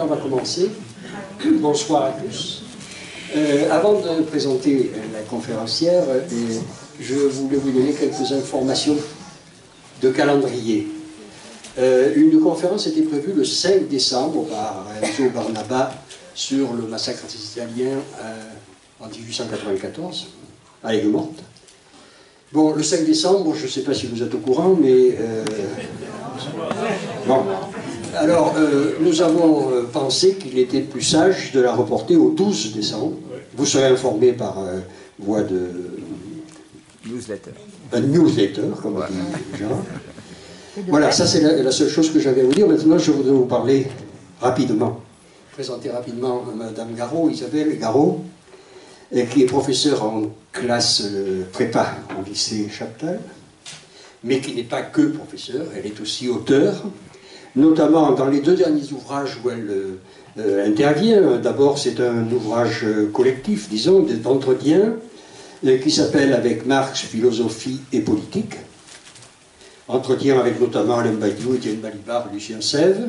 on va commencer. Bonsoir à tous. Avant de présenter la conférencière, je voulais vous donner quelques informations de calendrier. Une conférence était prévue le 5 décembre par Enzo Barnaba sur le massacre des Italiens en 1894, à Aigues-Mortes. Bon, le 5 décembre, je ne sais pas si vous êtes au courant, mais... bon. Alors, nous avons pensé qu'il était plus sage de la reporter au 12 décembre. Vous serez informés par voie de... Newsletter. Un newsletter, comme on dit déjà. Voilà, ça c'est la seule chose que j'avais à vous dire. Maintenant, je voudrais vous parler rapidement, présenter rapidement Madame Garot, Isabelle Garot, qui est professeure en classe prépa au lycée Chaptal, mais qui n'est pas que professeure, elle est aussi auteure, notamment dans les deux derniers ouvrages où elle intervient. D'abord, c'est un ouvrage collectif, disons, d'entretien, qui s'appelle « Avec Marx, philosophie et politique ». Entretien avec notamment Alain Badiou, Étienne Balibar, Lucien Sèvres.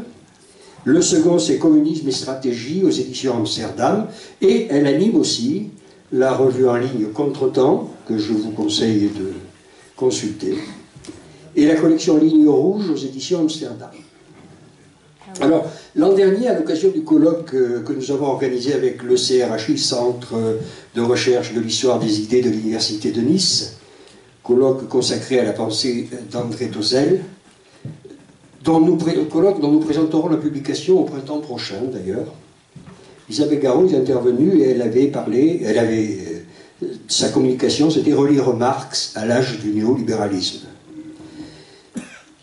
Le second, c'est « Communisme et stratégie » aux éditions Amsterdam. Et elle anime aussi la revue en ligne Contretemps, que je vous conseille de consulter, et la collection Ligne Rouge aux éditions Amsterdam. Alors, l'an dernier, à l'occasion du colloque que nous avons organisé avec le CRHI, Centre de recherche de l'histoire des idées de l'Université de Nice, colloque consacré à la pensée d'André Tozel, colloque dont nous présenterons la publication au printemps prochain d'ailleurs. Isabelle Garot est intervenue et elle avait parlé, sa communication c'était relire Marx à l'âge du néolibéralisme.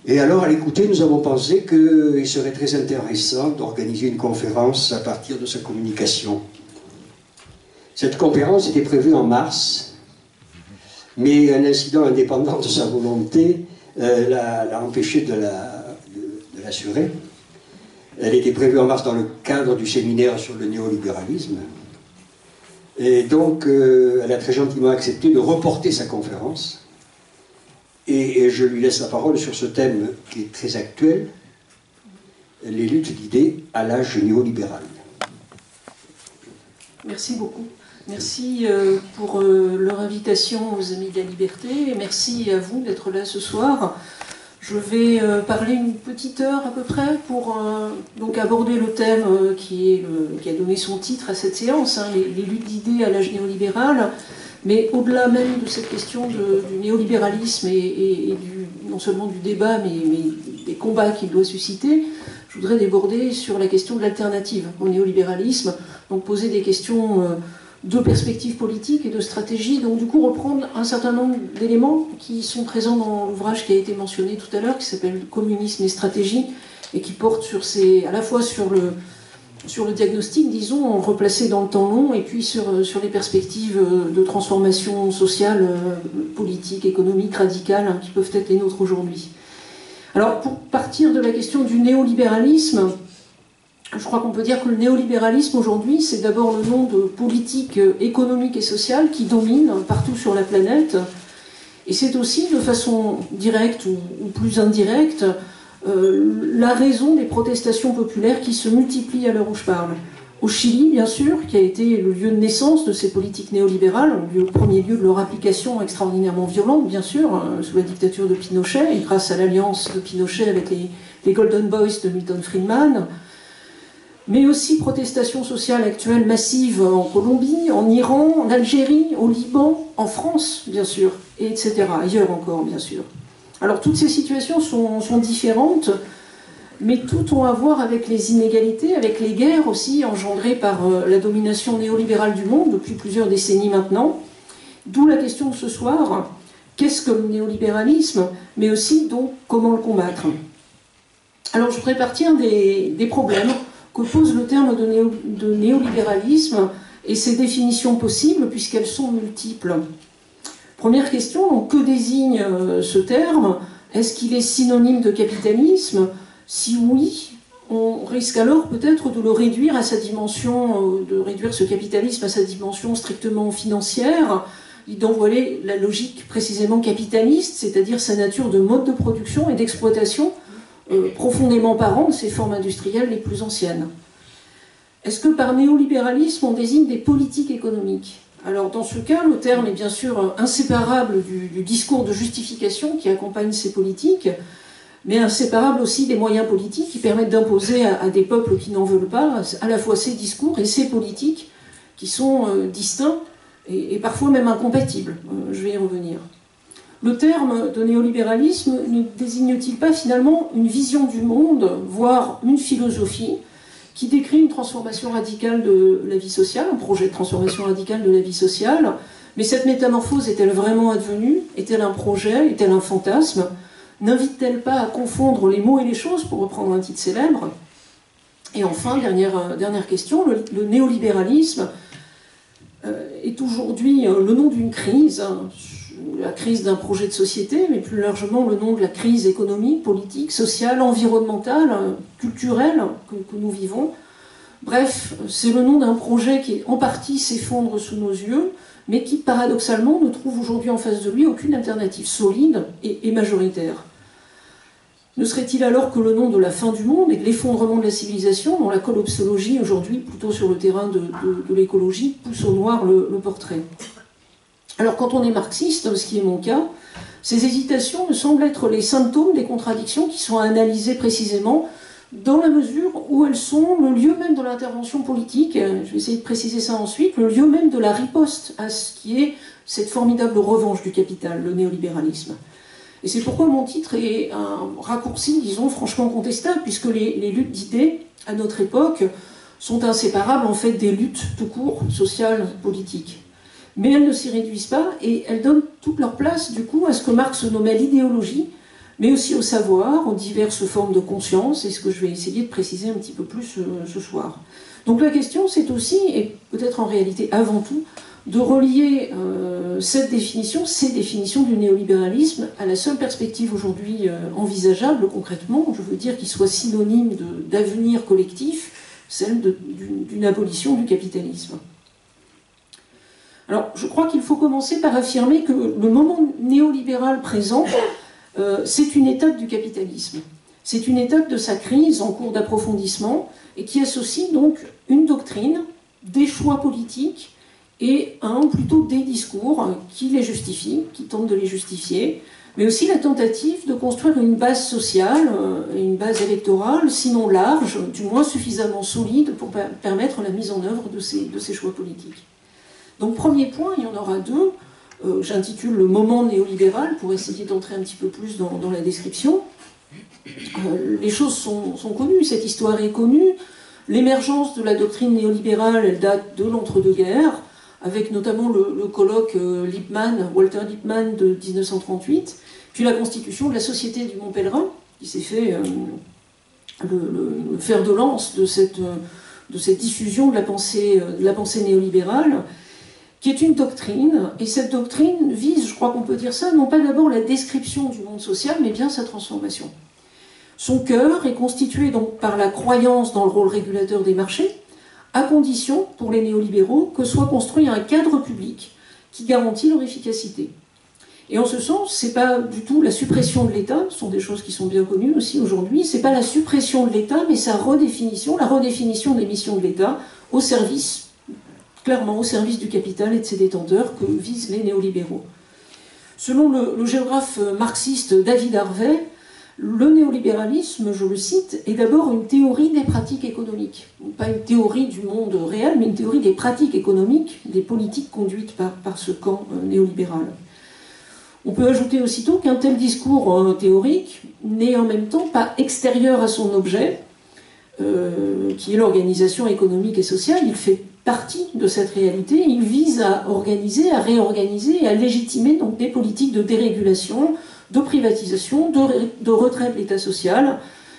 Et alors, à l'écouter, nous avons pensé qu'il serait très intéressant d'organiser une conférence à partir de sa communication. Cette conférence était prévue en mars, mais un incident indépendant de sa volonté l'a empêché de l'assurer. Elle était prévue en mars dans le cadre du séminaire sur le néolibéralisme. Et donc, elle a très gentiment accepté de reporter sa conférence. Et je lui laisse la parole sur ce thème qui est très actuel, les luttes d'idées à l'âge néolibéral. Merci beaucoup. Merci pour leur invitation aux Amis de la Liberté et merci à vous d'être là ce soir. Je vais parler une petite heure à peu près pour donc aborder le thème qui a donné son titre à cette séance, hein, les luttes d'idées à l'âge néolibéral. Mais au-delà même de cette question du néolibéralisme et non seulement du débat, mais des combats qu'il doit susciter, je voudrais déborder sur la question de l'alternative au néolibéralisme, donc poser des questions de perspective politique et de stratégie, donc du coup reprendre un certain nombre d'éléments qui sont présents dans l'ouvrage qui a été mentionné tout à l'heure, qui s'appelle « Communisme et stratégie », et qui porte à la fois sur le diagnostic, disons, replacé dans le temps long, et puis sur les perspectives de transformation sociale, politique, économique, radicale, hein, qui peuvent être les nôtres aujourd'hui. Alors, pour partir de la question du néolibéralisme, je crois qu'on peut dire que le néolibéralisme aujourd'hui, c'est d'abord le nom de politique économique et sociale qui domine partout sur la planète, et c'est aussi, de façon directe ou plus indirecte, la raison des protestations populaires qui se multiplient à l'heure où je parle. Au Chili, bien sûr, qui a été le lieu de naissance de ces politiques néolibérales, le premier lieu de leur application extraordinairement violente, bien sûr, sous la dictature de Pinochet, et grâce à l'alliance de Pinochet avec les Golden Boys de Milton Friedman, mais aussi protestations sociales actuelles massives en Colombie, en Iran, en Algérie, au Liban, en France, bien sûr, et etc., ailleurs encore, bien sûr. Alors toutes ces situations sont différentes, mais toutes ont à voir avec les inégalités, avec les guerres aussi engendrées par la domination néolibérale du monde depuis plusieurs décennies maintenant. D'où la question de ce soir, qu'est-ce que le néolibéralisme, mais aussi donc comment le combattre. Alors je voudrais partir des problèmes que pose le terme de néolibéralisme et ses définitions possibles puisqu'elles sont multiples. Première question, donc, que désigne ce terme? Est-ce qu'il est synonyme de capitalisme? Si oui, on risque alors peut-être de le réduire à sa dimension, de réduire ce capitalisme à sa dimension strictement financière, d'envoyer la logique précisément capitaliste, c'est-à-dire sa nature de mode de production et d'exploitation profondément parent de ces formes industrielles les plus anciennes. Est-ce que par néolibéralisme, on désigne des politiques économiques? Alors dans ce cas, le terme est bien sûr inséparable du discours de justification qui accompagne ces politiques, mais inséparable aussi des moyens politiques qui permettent d'imposer à des peuples qui n'en veulent pas à la fois ces discours et ces politiques qui sont distincts et parfois même incompatibles. Je vais y revenir. Le terme de néolibéralisme ne désigne-t-il pas finalement une vision du monde, voire une philosophie, qui décrit une transformation radicale de la vie sociale, un projet de transformation radicale de la vie sociale? Mais cette métamorphose est-elle vraiment advenue? Est-elle un projet? Est-elle un fantasme? N'invite-t-elle pas à confondre les mots et les choses, pour reprendre un titre célèbre? Et enfin, dernière question, le néolibéralisme est aujourd'hui le nom d'une crise, la crise d'un projet de société, mais plus largement le nom de la crise économique, politique, sociale, environnementale, culturelle que nous vivons. Bref, c'est le nom d'un projet qui en partie s'effondre sous nos yeux, mais qui paradoxalement ne trouve aujourd'hui en face de lui aucune alternative solide et majoritaire. Ne serait-il alors que le nom de la fin du monde et de l'effondrement de la civilisation, dont la collapsologie aujourd'hui, plutôt sur le terrain de l'écologie, pousse au noir le portrait? Alors quand on est marxiste, ce qui est mon cas, ces hésitations me semblent être les symptômes des contradictions qui sont analysées précisément dans la mesure où elles sont le lieu même de l'intervention politique, je vais essayer de préciser ça ensuite, le lieu même de la riposte à ce qui est cette formidable revanche du capital, le néolibéralisme. Et c'est pourquoi mon titre est un raccourci, disons, franchement contestable, puisque les luttes d'idées, à notre époque, sont inséparables en fait des luttes tout court, sociales, politiques. Mais elles ne s'y réduisent pas et elles donnent toute leur place, du coup, à ce que Marx nommait l'idéologie, mais aussi au savoir, aux diverses formes de conscience, et ce que je vais essayer de préciser un petit peu plus ce soir. Donc la question, c'est aussi, et peut-être en réalité avant tout, de relier ces définitions du néolibéralisme à la seule perspective aujourd'hui envisageable concrètement, je veux dire qu'il soit synonyme d'avenir collectif, celle d'une abolition du capitalisme. Alors, je crois qu'il faut commencer par affirmer que le moment néolibéral présent, c'est une étape du capitalisme. C'est une étape de sa crise en cours d'approfondissement et qui associe donc une doctrine, des choix politiques et plutôt des discours qui les justifient, qui tentent de les justifier, mais aussi la tentative de construire une base sociale, une base électorale, sinon large, du moins suffisamment solide pour permettre la mise en œuvre de ces choix politiques. Donc premier point, il y en aura deux, j'intitule le moment néolibéral pour essayer d'entrer un petit peu plus dans la description. Les choses sont connues, cette histoire est connue. L'émergence de la doctrine néolibérale, elle date de l'entre-deux-guerres, avec notamment le colloque Walter Lippmann de 1938, puis la constitution de la Société du Mont Pèlerin, qui s'est fait le fer de lance de cette diffusion de la pensée néolibérale, qui est une doctrine, et cette doctrine vise, je crois qu'on peut dire ça, non pas d'abord la description du monde social, mais bien sa transformation. Son cœur est constitué donc par la croyance dans le rôle régulateur des marchés, à condition, pour les néolibéraux, que soit construit un cadre public qui garantit leur efficacité. Et en ce sens, c'est pas du tout la suppression de l'État, ce sont des choses qui sont bien connues aussi aujourd'hui, c'est pas la suppression de l'État, mais sa redéfinition, la redéfinition des missions de l'État au service, clairement au service du capital et de ses détenteurs que visent les néolibéraux. Selon le géographe marxiste David Harvey, le néolibéralisme, je le cite, est d'abord une théorie des pratiques économiques. Pas une théorie du monde réel, mais une théorie des pratiques économiques, des politiques conduites par ce camp néolibéral. On peut ajouter aussitôt qu'un tel discours théorique n'est en même temps pas extérieur à son objet, qui est l'organisation économique et sociale. Il fait partie de cette réalité, il vise à organiser, à réorganiser et à légitimer donc des politiques de dérégulation, de privatisation, de retrait de l'État social,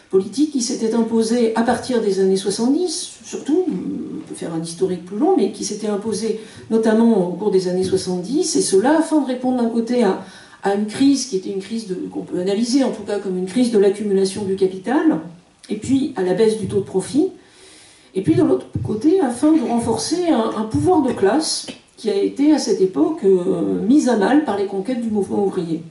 politique qui s'était imposée à partir des années 70, surtout, on peut faire un historique plus long, mais qui s'était imposée notamment au cours des années 70, et cela afin de répondre d'un côté à une crise qui était une crise qu'on peut analyser en tout cas comme une crise de l'accumulation du capital, et puis à la baisse du taux de profit, et puis de l'autre côté afin de renforcer un pouvoir de classe qui a été à cette époque mis à mal par les conquêtes du mouvement ouvrier.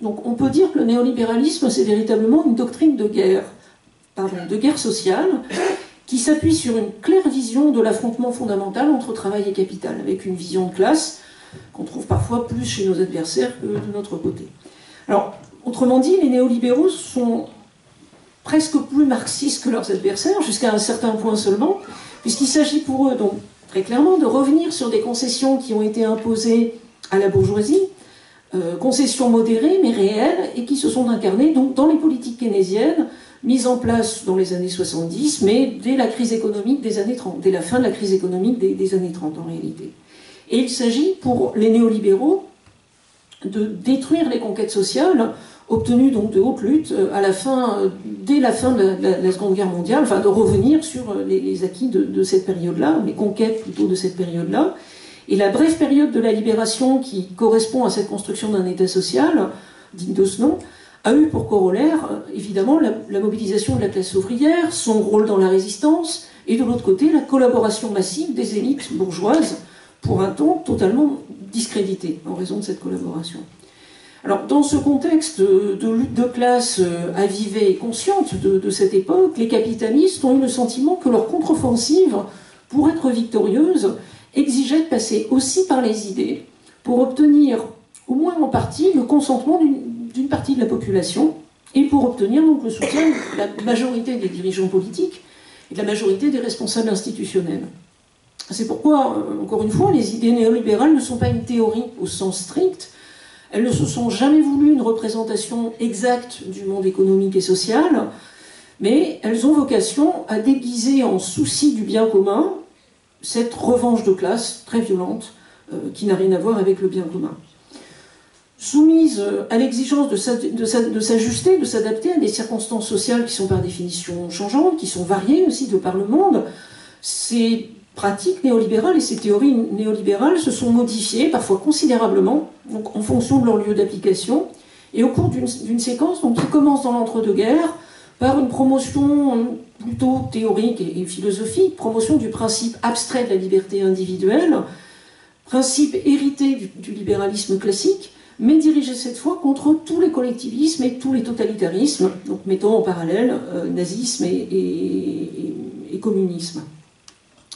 Donc on peut dire que le néolibéralisme, c'est véritablement une doctrine de guerre sociale, qui s'appuie sur une claire vision de l'affrontement fondamental entre travail et capital, avec une vision de classe qu'on trouve parfois plus chez nos adversaires que de notre côté. Alors, autrement dit, les néolibéraux sont presque plus marxistes que leurs adversaires, jusqu'à un certain point seulement, puisqu'il s'agit pour eux, donc, très clairement, de revenir sur des concessions qui ont été imposées à la bourgeoisie, concessions modérées mais réelles, et qui se sont incarnées donc, dans les politiques keynésiennes, mises en place dans les années 70, mais dès la crise économique des années 30, dès la fin de la crise économique des années 30 en réalité. Et il s'agit pour les néolibéraux de détruire les conquêtes sociales obtenues donc de haute lutte dès la fin de la Seconde Guerre mondiale, enfin de revenir sur les acquis de cette période-là, les conquêtes plutôt de cette période-là. Et la brève période de la libération qui correspond à cette construction d'un État social, digne de ce nom, a eu pour corollaire, évidemment, la mobilisation de la classe ouvrière, son rôle dans la résistance, et de l'autre côté, la collaboration massive des élites bourgeoises, pour un temps totalement discrédité en raison de cette collaboration. Alors, dans ce contexte de lutte de classe avivée et consciente de cette époque, les capitalistes ont eu le sentiment que leur contre-offensive, pour être victorieuse, exigeait de passer aussi par les idées pour obtenir, au moins en partie, le consentement d'une partie de la population et pour obtenir donc le soutien de la majorité des dirigeants politiques et de la majorité des responsables institutionnels. C'est pourquoi, encore une fois, les idées néolibérales ne sont pas une théorie au sens strict. Elles ne se sont jamais voulues une représentation exacte du monde économique et social, mais elles ont vocation à déguiser en souci du bien commun cette revanche de classe très violente qui n'a rien à voir avec le bien commun. Soumise à l'exigence de s'ajuster, de s'adapter à des circonstances sociales qui sont par définition changeantes, qui sont variées aussi de par le monde, ces pratiques néolibérales et ces théories néolibérales se sont modifiées, parfois considérablement, donc en fonction de leur lieu d'application, et au cours d'une séquence donc, qui commence dans l'entre-deux-guerres par une promotion plutôt théorique et philosophique, promotion du principe abstrait de la liberté individuelle, principe hérité du libéralisme classique, mais dirigé cette fois contre tous les collectivismes et tous les totalitarismes, donc mettant en parallèle nazisme et communisme.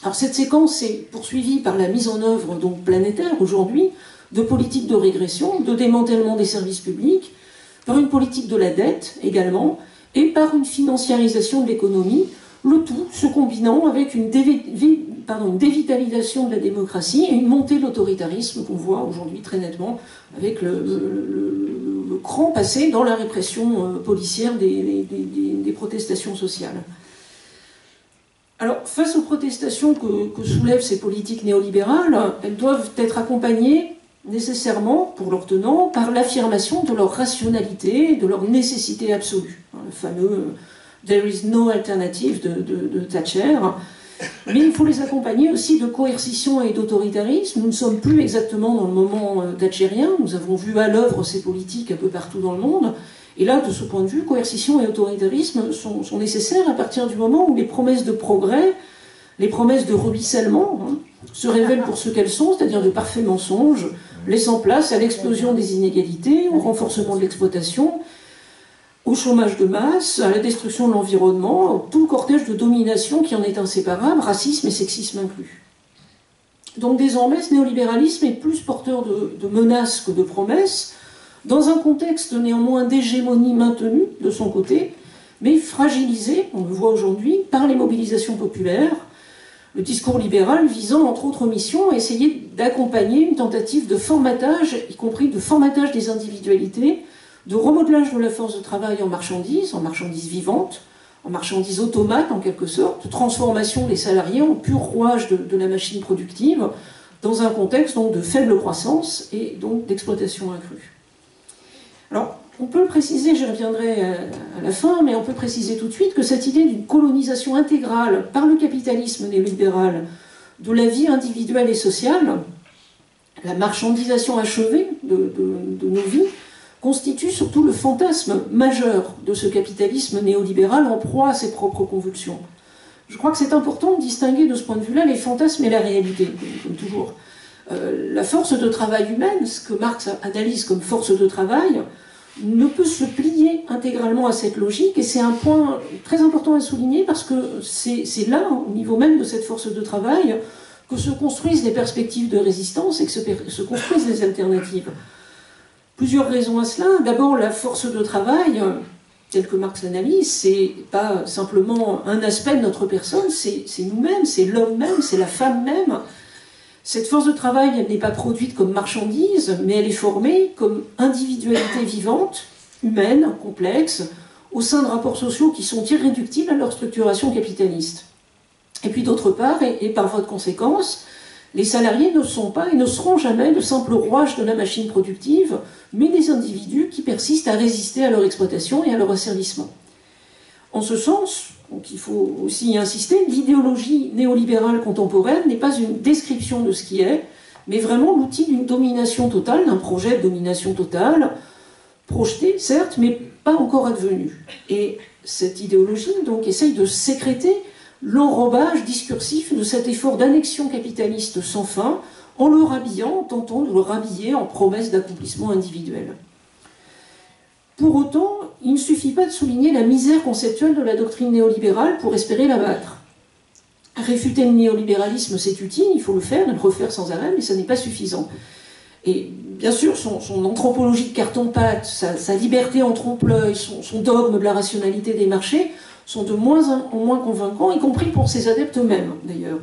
Alors cette séquence est poursuivie par la mise en œuvre donc planétaire aujourd'hui de politiques de régression, de démantèlement des services publics, par une politique de la dette également, et par une financiarisation de l'économie, le tout se combinant avec une dévitalisation de la démocratie et une montée de l'autoritarisme qu'on voit aujourd'hui très nettement avec le cran passé dans la répression policière des protestations sociales. Alors, face aux protestations que soulèvent ces politiques néolibérales, elles doivent être accompagnées nécessairement, pour leurs tenants, par l'affirmation de leur rationalité, de leur nécessité absolue. Le fameux « There is no alternative » de Thatcher. Mais il faut les accompagner aussi de coercition et d'autoritarisme. Nous ne sommes plus exactement dans le moment thatchérien. Nous avons vu à l'œuvre ces politiques un peu partout dans le monde. Et là, de ce point de vue, coercition et autoritarisme sont nécessaires à partir du moment où les promesses de progrès, les promesses de ruissellement, se révèlent pour ce qu'elles sont, c'est-à-dire de parfaits mensonges, laissant place à l'explosion des inégalités, au renforcement de l'exploitation, au chômage de masse, à la destruction de l'environnement, tout le cortège de domination qui en est inséparable, racisme et sexisme inclus. Donc désormais, ce néolibéralisme est plus porteur de menaces que de promesses, dans un contexte néanmoins d'hégémonie maintenue de son côté, mais fragilisé, on le voit aujourd'hui, par les mobilisations populaires, le discours libéral visant, entre autres missions, à essayer d'accompagner une tentative de formatage, y compris de formatage des individualités, de remodelage de la force de travail en marchandises vivantes, en marchandises automates en quelque sorte, de transformation des salariés en pur rouage de la machine productive, dans un contexte donc de faible croissance et donc d'exploitation accrue. Alors, on peut le préciser, j'y reviendrai à la fin, mais on peut préciser tout de suite que cette idée d'une colonisation intégrale par le capitalisme néolibéral de la vie individuelle et sociale, la marchandisation achevée de nos vies, constitue surtout le fantasme majeur de ce capitalisme néolibéral en proie à ses propres convulsions. Je crois que c'est important de distinguer de ce point de vue-là les fantasmes et la réalité, comme toujours. La force de travail humaine, ce que Marx analyse comme force de travail, ne peut se plier intégralement à cette logique, et c'est un point très important à souligner parce que c'est là, au niveau même de cette force de travail, que se construisent les perspectives de résistance et que se construisent les alternatives. Plusieurs raisons à cela. D'abord, la force de travail, telle que Marx l'analyse, c'est pas simplement un aspect de notre personne, c'est nous-mêmes, c'est l'homme même, c'est la femme même. Cette force de travail, elle n'est pas produite comme marchandise, mais elle est formée comme individualité vivante, humaine, complexe, au sein de rapports sociaux qui sont irréductibles à leur structuration capitaliste. Et puis d'autre part, et par voie de conséquence, les salariés ne sont pas et ne seront jamais de simples rouages de la machine productive, mais des individus qui persistent à résister à leur exploitation et à leur asservissement. En ce sens, donc il faut aussi y insister, l'idéologie néolibérale contemporaine n'est pas une description de ce qui est, mais vraiment l'outil d'une domination totale, d'un projet de domination totale, projeté, certes, mais pas encore advenu. Et cette idéologie, donc, essaye de sécréter l'enrobage discursif de cet effort d'annexion capitaliste sans fin, en le rhabillant, en tentant de le rhabiller en promesse d'accomplissement individuel. Pour autant, il ne suffit pas de souligner la misère conceptuelle de la doctrine néolibérale pour espérer l'abattre. Réfuter le néolibéralisme, c'est utile, il faut le faire et le refaire sans arrêt, mais ça n'est pas suffisant. Et bien sûr, son anthropologie de carton-pâte, sa liberté en trompe-l'œil, son dogme de la rationalité des marchés, sont de moins en moins convaincants, y compris pour ses adeptes eux-mêmes, d'ailleurs.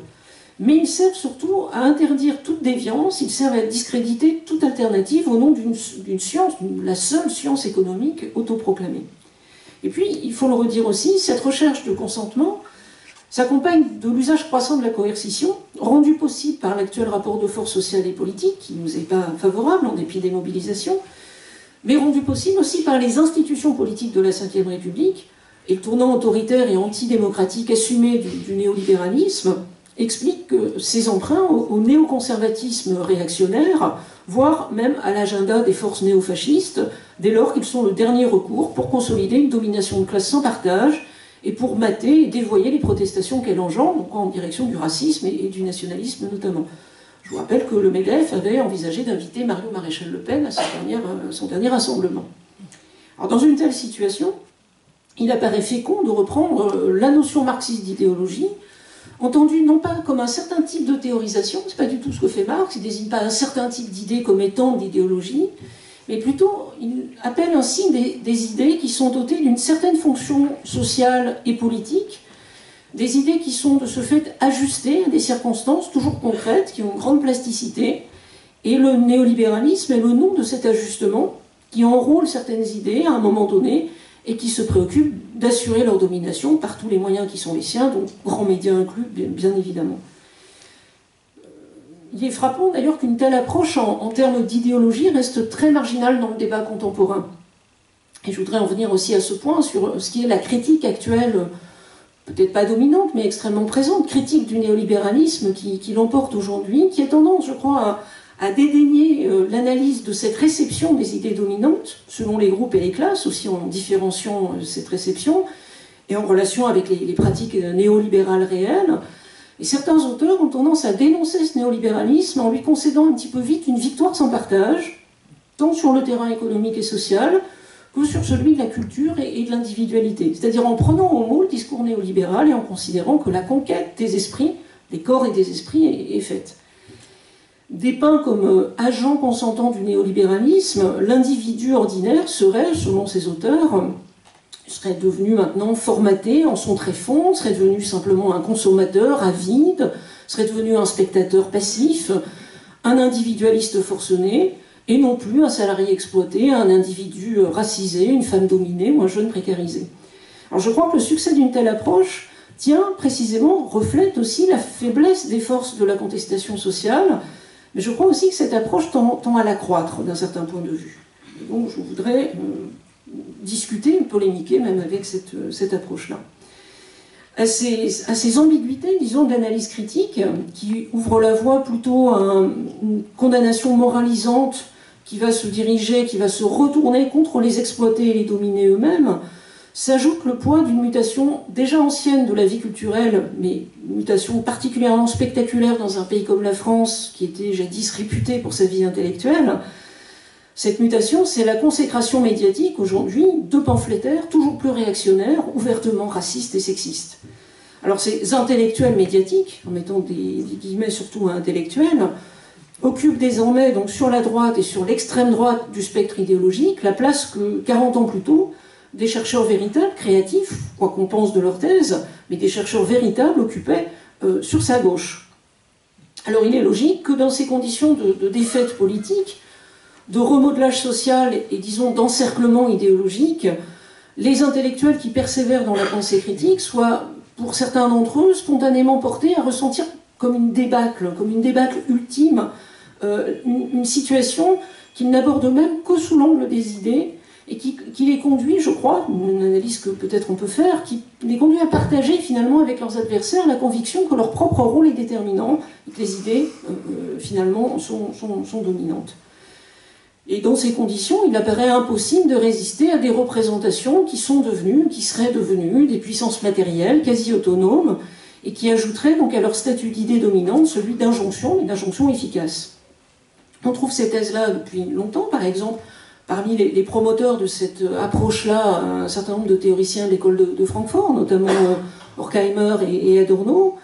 Mais ils servent surtout à interdire toute déviance, ils servent à discréditer toute alternative au nom d'une science, la seule science économique autoproclamée. Et puis, il faut le redire aussi, cette recherche de consentement s'accompagne de l'usage croissant de la coercition, rendu possible par l'actuel rapport de force sociale et politique, qui ne nous est pas favorable en dépit des mobilisations, mais rendu possible aussi par les institutions politiques de la Ve République, et le tournant autoritaire et antidémocratique assumé du néolibéralisme explique que ces emprunts au néoconservatisme réactionnaire, voire même à l'agenda des forces néofascistes, dès lors qu'ils sont le dernier recours pour consolider une domination de classe sans partage et pour mater et dévoyer les protestations qu'elle engendre, donc en direction du racisme et du nationalisme notamment. Je vous rappelle que le MEDEF avait envisagé d'inviter Marion Maréchal Le Pen à son dernier rassemblement. Alors dans une telle situation, il apparaît fécond de reprendre la notion marxiste d'idéologie, entendue non pas comme un certain type de théorisation, c'est pas du tout ce que fait Marx, il désigne pas un certain type d'idées comme étant d'idéologie, mais plutôt il appelle ainsi des idées qui sont dotées d'une certaine fonction sociale et politique, des idées qui sont de ce fait ajustées à des circonstances toujours concrètes, qui ont une grande plasticité, et le néolibéralisme est le nom de cet ajustement qui enrôle certaines idées à un moment donné et qui se préoccupe d'assurer leur domination par tous les moyens qui sont les siens, donc grands médias inclus, bien évidemment. Il est frappant d'ailleurs qu'une telle approche en termes d'idéologie reste très marginale dans le débat contemporain. Et je voudrais en venir aussi à ce point sur ce qui est la critique actuelle, peut-être pas dominante, mais extrêmement présente, critique du néolibéralisme qui l'emporte aujourd'hui, qui a tendance, je crois, à dédaigner l'analyse de cette réception des idées dominantes, selon les groupes et les classes, aussi en différenciant cette réception, et en relation avec les pratiques néolibérales réelles. Et certains auteurs ont tendance à dénoncer ce néolibéralisme en lui concédant un petit peu vite une victoire sans partage, tant sur le terrain économique et social, que sur celui de la culture et de l'individualité. C'est-à-dire en prenant au mot le discours néolibéral et en considérant que la conquête des esprits, des corps et des esprits est faite. Dépeint comme agent consentant du néolibéralisme, l'individu ordinaire serait, selon ces auteurs, serait devenu maintenant formaté en son tréfonds, serait devenu simplement un consommateur avide, serait devenu un spectateur passif, un individualiste forcené, et non plus un salarié exploité, un individu racisé, une femme dominée ou un jeune précarisé. Alors je crois que le succès d'une telle approche reflète aussi la faiblesse des forces de la contestation sociale, mais je crois aussi que cette approche tend à l'accroître d'un certain point de vue. Et donc je voudrais discuter, polémiquer même avec cette approche-là. À ces ambiguïtés, disons, d'analyse critique, qui ouvrent la voie plutôt à une condamnation moralisante qui va se diriger, qui va se retourner contre les exploités et les dominés eux-mêmes, s'ajoute le poids d'une mutation déjà ancienne de la vie culturelle, mais une mutation particulièrement spectaculaire dans un pays comme la France, qui était jadis réputé pour sa vie intellectuelle, Cette mutation, c'est la consécration médiatique aujourd'hui de pamphlétaires toujours plus réactionnaires, ouvertement racistes et sexistes. Alors ces intellectuels médiatiques, en mettant des guillemets surtout à intellectuels, occupent désormais donc sur la droite et sur l'extrême droite du spectre idéologique la place que 40 ans plus tôt, des chercheurs véritables, créatifs, quoi qu'on pense de leur thèse, mais des chercheurs véritables occupaient sur sa gauche. Alors il est logique que dans ces conditions de défaite politique, de remodelage social et disons d'encerclement idéologique, les intellectuels qui persévèrent dans la pensée critique soient, pour certains d'entre eux, spontanément portés à ressentir comme une débâcle ultime, une situation qu'ils n'abordent même que sous l'angle des idées et qui les conduit, je crois, une analyse que peut-être on peut faire, qui les conduit à partager finalement avec leurs adversaires la conviction que leur propre rôle est déterminant et que les idées finalement sont dominantes. Et dans ces conditions, il apparaît impossible de résister à des représentations qui seraient devenues des puissances matérielles quasi autonomes et qui ajouteraient donc à leur statut d'idée dominante celui d'injonction, et d'injonction efficace. On trouve ces thèses-là depuis longtemps, par exemple, parmi les promoteurs de cette approche-là, un certain nombre de théoriciens de l'école de Francfort, notamment Horkheimer et Adorno.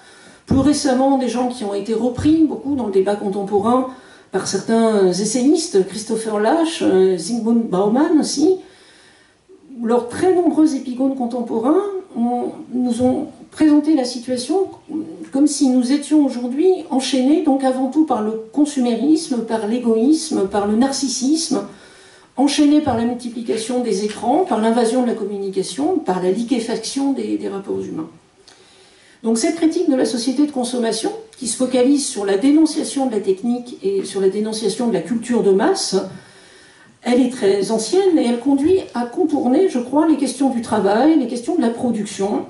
Plus récemment, des gens qui ont été repris beaucoup dans le débat contemporain par certains essayistes, Christopher Lasch, Zygmunt Bauman aussi. Leurs très nombreux épigones contemporains nous ont présenté la situation comme si nous étions aujourd'hui enchaînés donc avant tout par le consumérisme, par l'égoïsme, par le narcissisme, enchaînés par la multiplication des écrans, par l'invasion de la communication, par la liquéfaction des rapports humains. Donc cette critique de la société de consommation, qui se focalise sur la dénonciation de la technique et sur la dénonciation de la culture de masse, elle est très ancienne et elle conduit à contourner, je crois, les questions du travail, les questions de la production,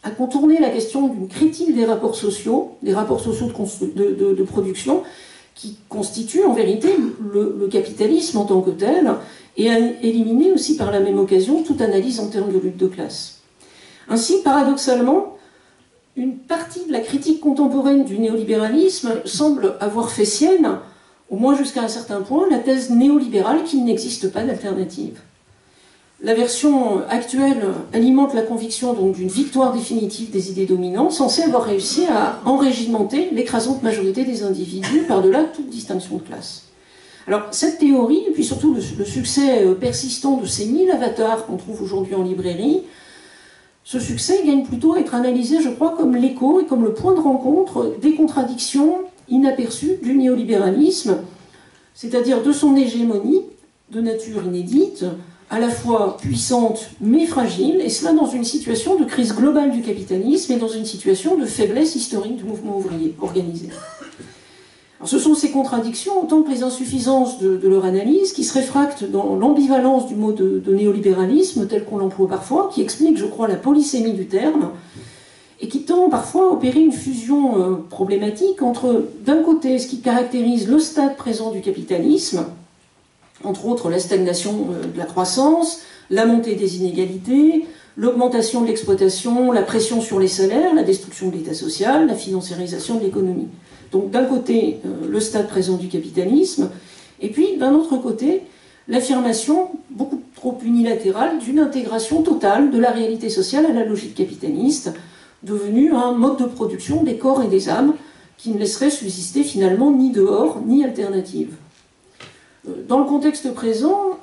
à contourner la question d'une critique des rapports sociaux de production, qui constitue en vérité le capitalisme en tant que tel, et à éliminer aussi par la même occasion toute analyse en termes de lutte de classe. Ainsi, paradoxalement, une partie de la critique contemporaine du néolibéralisme semble avoir fait sienne, au moins jusqu'à un certain point, la thèse néolibérale qu'il n'existe pas d'alternative. La version actuelle alimente la conviction d'une victoire définitive des idées dominantes, censée avoir réussi à enrégimenter l'écrasante majorité des individus par-delà toute distinction de classe. Alors cette théorie, et puis surtout le succès persistant de ces 1000 avatars qu'on trouve aujourd'hui en librairie, ce succès gagne plutôt à être analysé, je crois, comme l'écho et comme le point de rencontre des contradictions inaperçues du néolibéralisme, c'est-à-dire de son hégémonie de nature inédite, à la fois puissante mais fragile, et cela dans une situation de crise globale du capitalisme et dans une situation de faiblesse historique du mouvement ouvrier organisé. Alors, ce sont ces contradictions, autant que les insuffisances de leur analyse, qui se réfractent dans l'ambivalence du mot de néolibéralisme, tel qu'on l'emploie parfois, qui explique, je crois, la polysémie du terme, et qui tend parfois à opérer une fusion problématique entre, d'un côté, ce qui caractérise le stade présent du capitalisme, entre autres la stagnation de la croissance, la montée des inégalités, l'augmentation de l'exploitation, la pression sur les salaires, la destruction de l'État social, la financiarisation de l'économie. Donc d'un côté, le stade présent du capitalisme, et puis d'un autre côté, l'affirmation beaucoup trop unilatérale d'une intégration totale de la réalité sociale à la logique capitaliste, devenue un mode de production des corps et des âmes qui ne laisserait subsister finalement ni dehors ni alternative. Dans le contexte présent,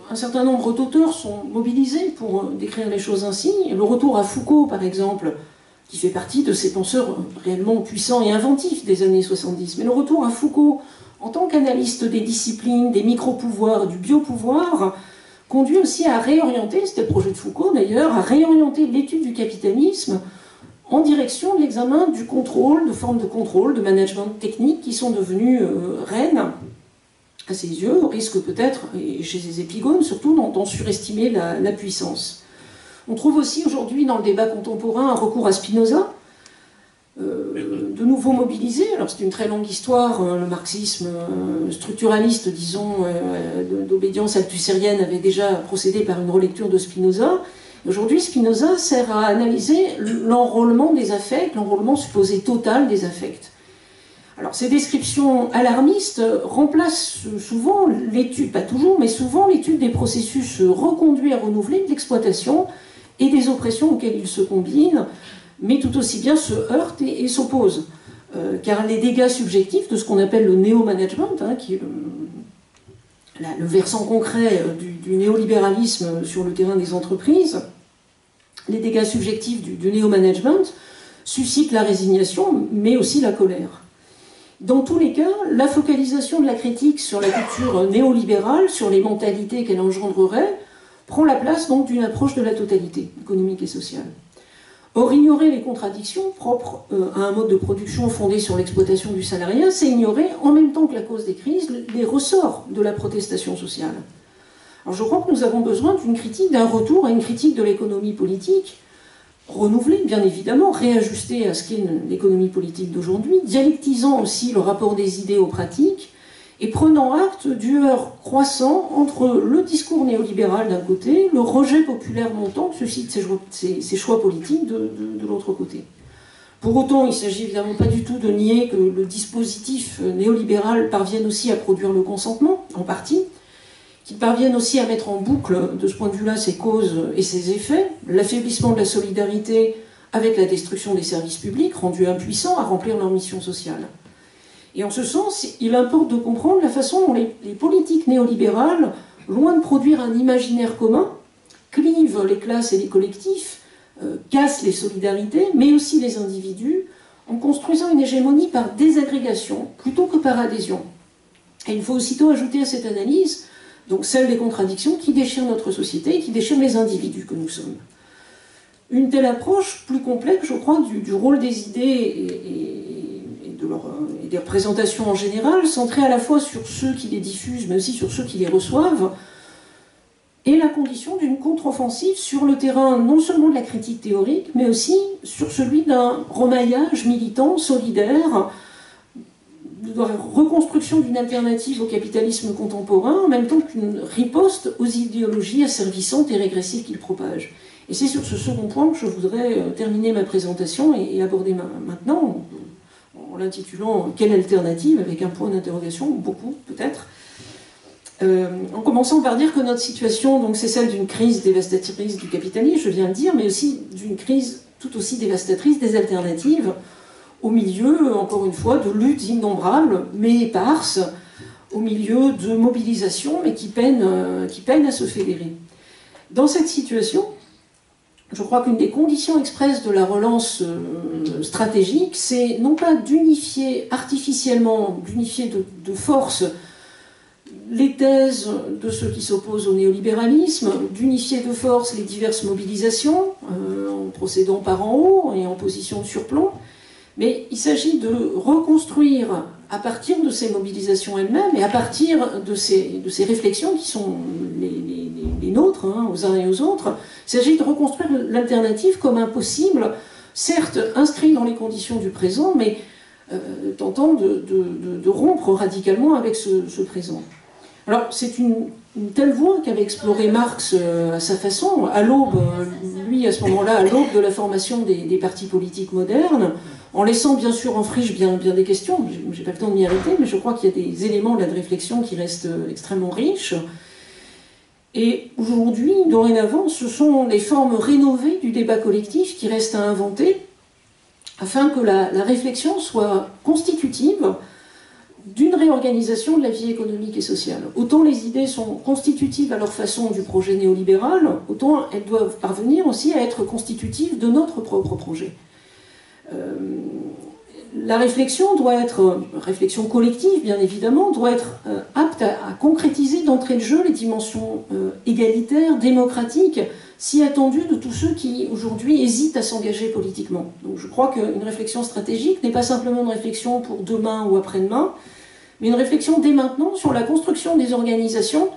un certain nombre d'auteurs sont mobilisés pour décrire les choses ainsi. Le retour à Foucault, par exemple, qui fait partie de ces penseurs réellement puissants et inventifs des années 70. Mais le retour à Foucault, en tant qu'analyste des disciplines, des micro-pouvoirs, du biopouvoir, conduit aussi à réorienter, c'était le projet de Foucault d'ailleurs, à réorienter l'étude du capitalisme en direction de l'examen du contrôle, de formes de contrôle, de management technique qui sont devenues reines à ses yeux, au risque peut-être, et chez ses épigones surtout, d'en surestimer la puissance. On trouve aussi aujourd'hui dans le débat contemporain un recours à Spinoza, de nouveau mobilisé. Alors c'est une très longue histoire, le marxisme structuraliste, disons, d'obédience althussérienne avait déjà procédé par une relecture de Spinoza. Aujourd'hui, Spinoza sert à analyser l'enrôlement des affects, l'enrôlement supposé total des affects. Alors ces descriptions alarmistes remplacent souvent l'étude, pas toujours, mais souvent l'étude des processus reconduits à renouveler de l'exploitation et des oppressions auxquelles ils se combinent, mais tout aussi bien se heurtent et s'opposent. Car les dégâts subjectifs de ce qu'on appelle le néo-management, hein, qui est le versant concret du néolibéralisme sur le terrain des entreprises, les dégâts subjectifs du néo-management suscitent la résignation, mais aussi la colère. Dans tous les cas, la focalisation de la critique sur la culture néolibérale, sur les mentalités qu'elle engendrerait, prend la place donc d'une approche de la totalité, économique et sociale. Or, ignorer les contradictions propres à un mode de production fondé sur l'exploitation du salariat, c'est ignorer, en même temps que la cause des crises, les ressorts de la protestation sociale. Alors, je crois que nous avons besoin d'une critique, d'un retour à une critique de l'économie politique, renouvelée, bien évidemment, réajustée à ce qu'est l'économie politique d'aujourd'hui, dialectisant aussi le rapport des idées aux pratiques, et prenant acte du heurt croissant entre le discours néolibéral d'un côté, le rejet populaire montant que suscitent ces choix politiques de l'autre côté. Pour autant, il ne s'agit évidemment pas du tout de nier que le dispositif néolibéral parvienne aussi à produire le consentement, en partie, qu'il parvienne aussi à mettre en boucle, de ce point de vue-là, ses causes et ses effets, l'affaiblissement de la solidarité avec la destruction des services publics, rendus impuissants à remplir leur mission sociale. Et en ce sens, il importe de comprendre la façon dont les politiques néolibérales, loin de produire un imaginaire commun, clivent les classes et les collectifs, cassent les solidarités, mais aussi les individus, en construisant une hégémonie par désagrégation plutôt que par adhésion. Et il faut aussitôt ajouter à cette analyse donc celle des contradictions qui déchirent notre société et qui déchirent les individus que nous sommes. Une telle approche plus complexe, je crois, du rôle des idées et des représentations en général, centrée à la fois sur ceux qui les diffusent, mais aussi sur ceux qui les reçoivent, est la condition d'une contre-offensive sur le terrain non seulement de la critique théorique, mais aussi sur celui d'un remaillage militant, solidaire, de la reconstruction d'une alternative au capitalisme contemporain, en même temps qu'une riposte aux idéologies asservissantes et régressives qu'il propage. Et c'est sur ce second point que je voudrais terminer ma présentation et aborder maintenant, en l'intitulant « Quelle alternative ?», avec un point d'interrogation, ou beaucoup peut-être, en commençant par dire que notre situation, donc, c'est celle d'une crise dévastatrice du capitalisme, je viens de le dire, mais aussi d'une crise tout aussi dévastatrice des alternatives, au milieu, encore une fois, de luttes innombrables, mais éparses, au milieu de mobilisations, mais qui peinent à se fédérer. Dans cette situation, je crois qu'une des conditions expresses de la relance stratégique, c'est non pas d'unifier artificiellement, d'unifier de force les thèses de ceux qui s'opposent au néolibéralisme, d'unifier de force les diverses mobilisations, en procédant par en haut et en position de surplomb, mais il s'agit de reconstruire à partir de ces mobilisations elles-mêmes et à partir de ces réflexions qui sont les nôtres, hein, aux uns et aux autres, il s'agit de reconstruire l'alternative comme impossible, certes inscrit dans les conditions du présent, mais tentant de rompre radicalement avec ce présent. Alors c'est une telle voie qu'avait exploré Marx à sa façon, à l'aube, lui à ce moment-là, à l'aube de la formation des partis politiques modernes, en laissant bien sûr en friche bien des questions. J'ai pas le temps de m'y arrêter, mais je crois qu'il y a des éléments là de réflexion qui restent extrêmement riches. Et aujourd'hui, dorénavant, ce sont les formes rénovées du débat collectif qui restent à inventer, afin que la réflexion soit constitutive d'une réorganisation de la vie économique et sociale. Autant les idées sont constitutives à leur façon du projet néolibéral, autant elles doivent parvenir aussi à être constitutives de notre propre projet. La réflexion doit être, réflexion collective bien évidemment, doit être apte à concrétiser d'entrée de jeu les dimensions égalitaires, démocratiques, si attendues de tous ceux qui aujourd'hui hésitent à s'engager politiquement. Donc je crois qu'une réflexion stratégique n'est pas simplement une réflexion pour demain ou après-demain, mais une réflexion dès maintenant sur la construction des organisations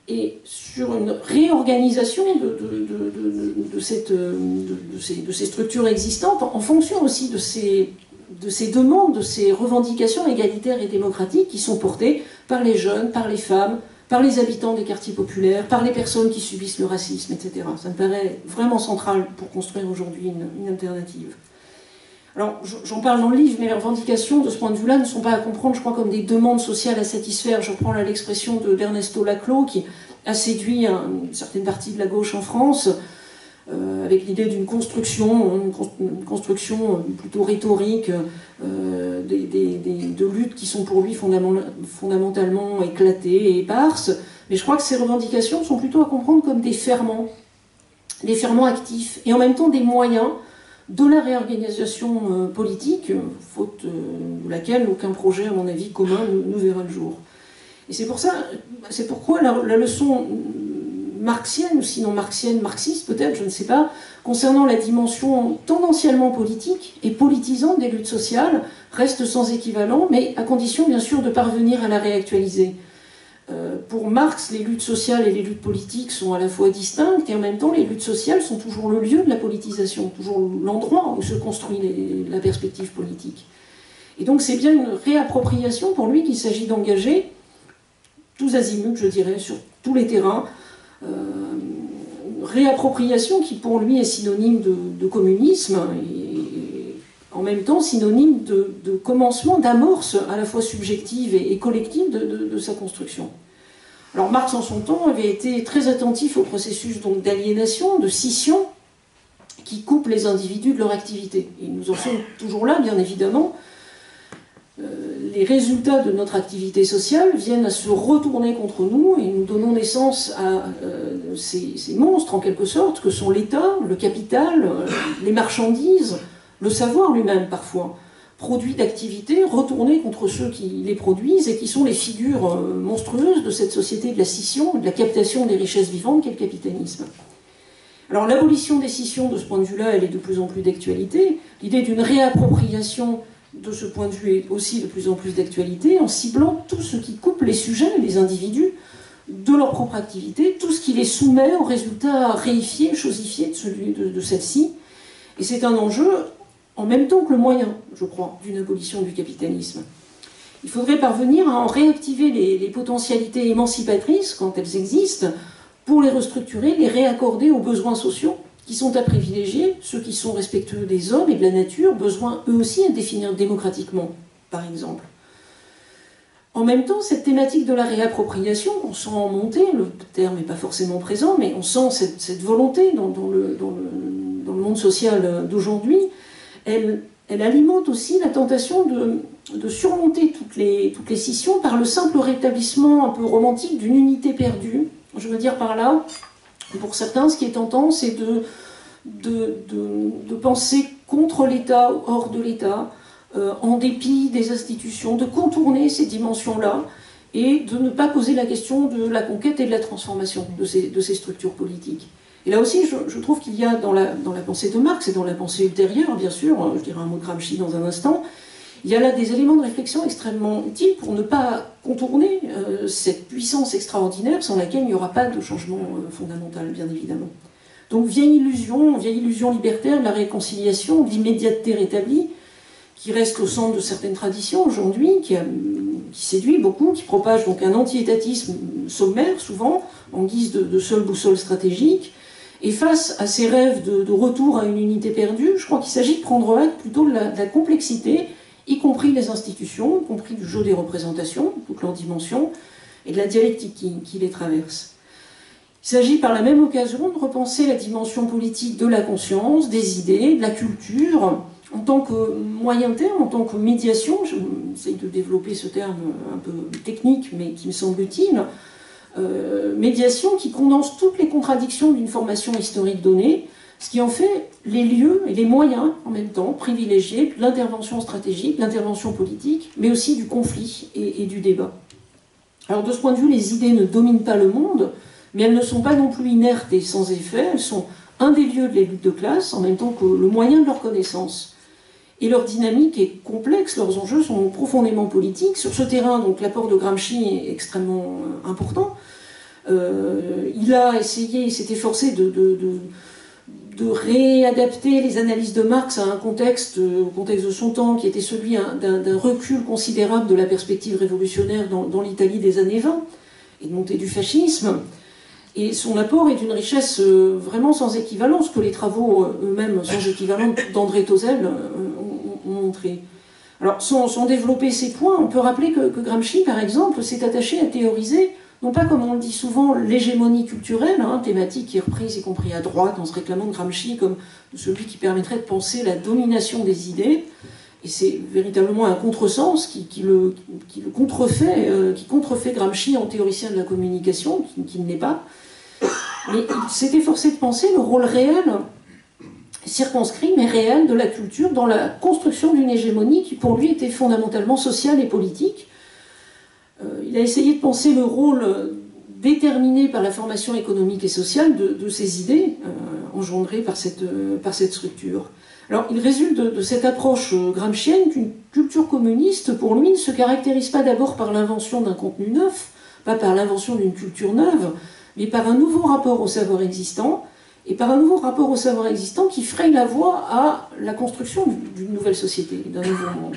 et sur une réorganisation de ces structures existantes en fonction aussi de ces demandes, de ces revendications égalitaires et démocratiques qui sont portées par les jeunes, par les femmes, par les habitants des quartiers populaires, par les personnes qui subissent le racisme, etc. Ça me paraît vraiment central pour construire aujourd'hui une alternative. Alors, j'en parle dans le livre, mais les revendications, de ce point de vue-là, ne sont pas à comprendre, je crois, comme des demandes sociales à satisfaire. Je prends l'expression d'Ernesto Laclau, qui a séduit une certaine partie de la gauche en France, avec l'idée d'une construction, une construction plutôt rhétorique, de luttes qui sont pour lui fondamentalement éclatées et éparses. Mais je crois que ces revendications sont plutôt à comprendre comme des ferments actifs, et en même temps des moyens de la réorganisation politique, faute de laquelle aucun projet, à mon avis, commun ne verra le jour. Et c'est pourquoi la leçon marxienne, ou sinon marxienne, marxiste peut-être, je ne sais pas, concernant la dimension tendanciellement politique et politisante des luttes sociales, reste sans équivalent, mais à condition bien sûr de parvenir à la réactualiser. Pour Marx, les luttes sociales et les luttes politiques sont à la fois distinctes, et en même temps les luttes sociales sont toujours le lieu de la politisation, toujours l'endroit où se construit la perspective politique. Et donc c'est bien une réappropriation pour lui qu'il s'agit d'engager, tous azimuts, je dirais, sur tous les terrains, réappropriation qui pour lui est synonyme de communisme et en même temps synonyme de commencement, d'amorce à la fois subjective et collective de sa construction. Alors Marx en son temps avait été très attentif au processus d'aliénation, de scission qui coupe les individus de leur activité. Et nous en sommes toujours là, bien évidemment. Les résultats de notre activité sociale viennent à se retourner contre nous et nous donnons naissance à ces monstres, en quelque sorte, que sont l'État, le capital, les marchandises, le savoir lui-même parfois, produits d'activités retournés contre ceux qui les produisent et qui sont les figures monstrueuses de cette société de la scission, de la captation des richesses vivantes qu'est le capitalisme. Alors l'abolition des scissions, de ce point de vue-là, elle est de plus en plus d'actualité. L'idée d'une réappropriation de ce point de vue est aussi de plus en plus d'actualité, en ciblant tout ce qui coupe les sujets, les individus, de leur propre activité, tout ce qui les soumet aux résultats réifiés, chosifiés de celle-ci. Et c'est un enjeu en même temps que le moyen, je crois, d'une abolition du capitalisme. Il faudrait parvenir à en réactiver les potentialités émancipatrices, quand elles existent, pour les restructurer, les réaccorder aux besoins sociaux, qui sont à privilégier, ceux qui sont respectueux des hommes et de la nature, besoin eux aussi à définir démocratiquement, par exemple. En même temps, cette thématique de la réappropriation, on sent en montée, le terme n'est pas forcément présent, mais on sent cette volonté dans le monde social d'aujourd'hui, elle alimente aussi la tentation de surmonter toutes les scissions par le simple rétablissement un peu romantique d'une unité perdue. Je veux dire par là, pour certains, ce qui est tentant, c'est de penser contre l'État ou hors de l'État, en dépit des institutions, de contourner ces dimensions-là et de ne pas poser la question de la conquête et de la transformation de ces structures politiques. Et là aussi, je trouve qu'il y a dans la pensée de Marx et dans la pensée ultérieure, bien sûr, je dirai un mot de Gramsci dans un instant, il y a là des éléments de réflexion extrêmement utiles pour ne pas contourner cette puissance extraordinaire sans laquelle il n'y aura pas de changement fondamental, bien évidemment. Donc vieille illusion libertaire de la réconciliation, de l'immédiateté rétablie, qui reste au centre de certaines traditions aujourd'hui, qui séduit beaucoup, qui propage donc un anti-étatisme sommaire, souvent, en guise de seule boussole stratégique. Et face à ces rêves de retour à une unité perdue, je crois qu'il s'agit de prendre acte plutôt de la complexité, y compris les institutions, y compris du jeu des représentations, toutes leurs dimensions, et de la dialectique qui les traverse. Il s'agit par la même occasion de repenser la dimension politique de la conscience, des idées, de la culture, en tant que moyen terme, en tant que médiation, j'essaye de développer ce terme un peu technique, mais qui me semble utile, médiation qui condense toutes les contradictions d'une formation historique donnée, ce qui en fait les lieux et les moyens, en même temps, privilégiés de l'intervention stratégique, de l'intervention politique, mais aussi du conflit et du débat. Alors de ce point de vue, les idées ne dominent pas le monde, mais elles ne sont pas non plus inertes et sans effet, elles sont un des lieux de la lutte de classe, en même temps que le moyen de leur connaissance. Et leur dynamique est complexe, leurs enjeux sont profondément politiques. Sur ce terrain, donc, l'apport de Gramsci est extrêmement important. Il a essayé, il s'est efforcé de réadapter les analyses de Marx à un contexte, au contexte de son temps, qui était celui d'un recul considérable de la perspective révolutionnaire dans l'Italie des années 20, et de montée du fascisme. Et son apport est d'une richesse vraiment sans équivalence, que les travaux eux-mêmes sans équivalence d'André Tozzel montrer. Alors, sans développer ces points, on peut rappeler que Gramsci, par exemple, s'est attaché à théoriser, non pas comme on le dit souvent, l'hégémonie culturelle, thématique qui est reprise, y compris à droite, en se réclamant de Gramsci comme celui qui permettrait de penser la domination des idées, et c'est véritablement un contresens qui contrefait Gramsci en théoricien de la communication, qui ne l'est pas. Mais il s'est efforcé de penser le rôle réel, circonscrit mais réel, de la culture dans la construction d'une hégémonie qui pour lui était fondamentalement sociale et politique. Il a essayé de penser le rôle déterminé par la formation économique et sociale de ces idées engendrées par cette structure. Alors, il résulte de cette approche gramscienne qu'une culture communiste, pour lui, ne se caractérise pas d'abord par l'invention d'un contenu neuf, pas par l'invention d'une culture neuve, mais par un nouveau rapport au savoir existant, et par un nouveau rapport au savoir existant qui fraye la voie à la construction d'une nouvelle société, d'un nouveau monde.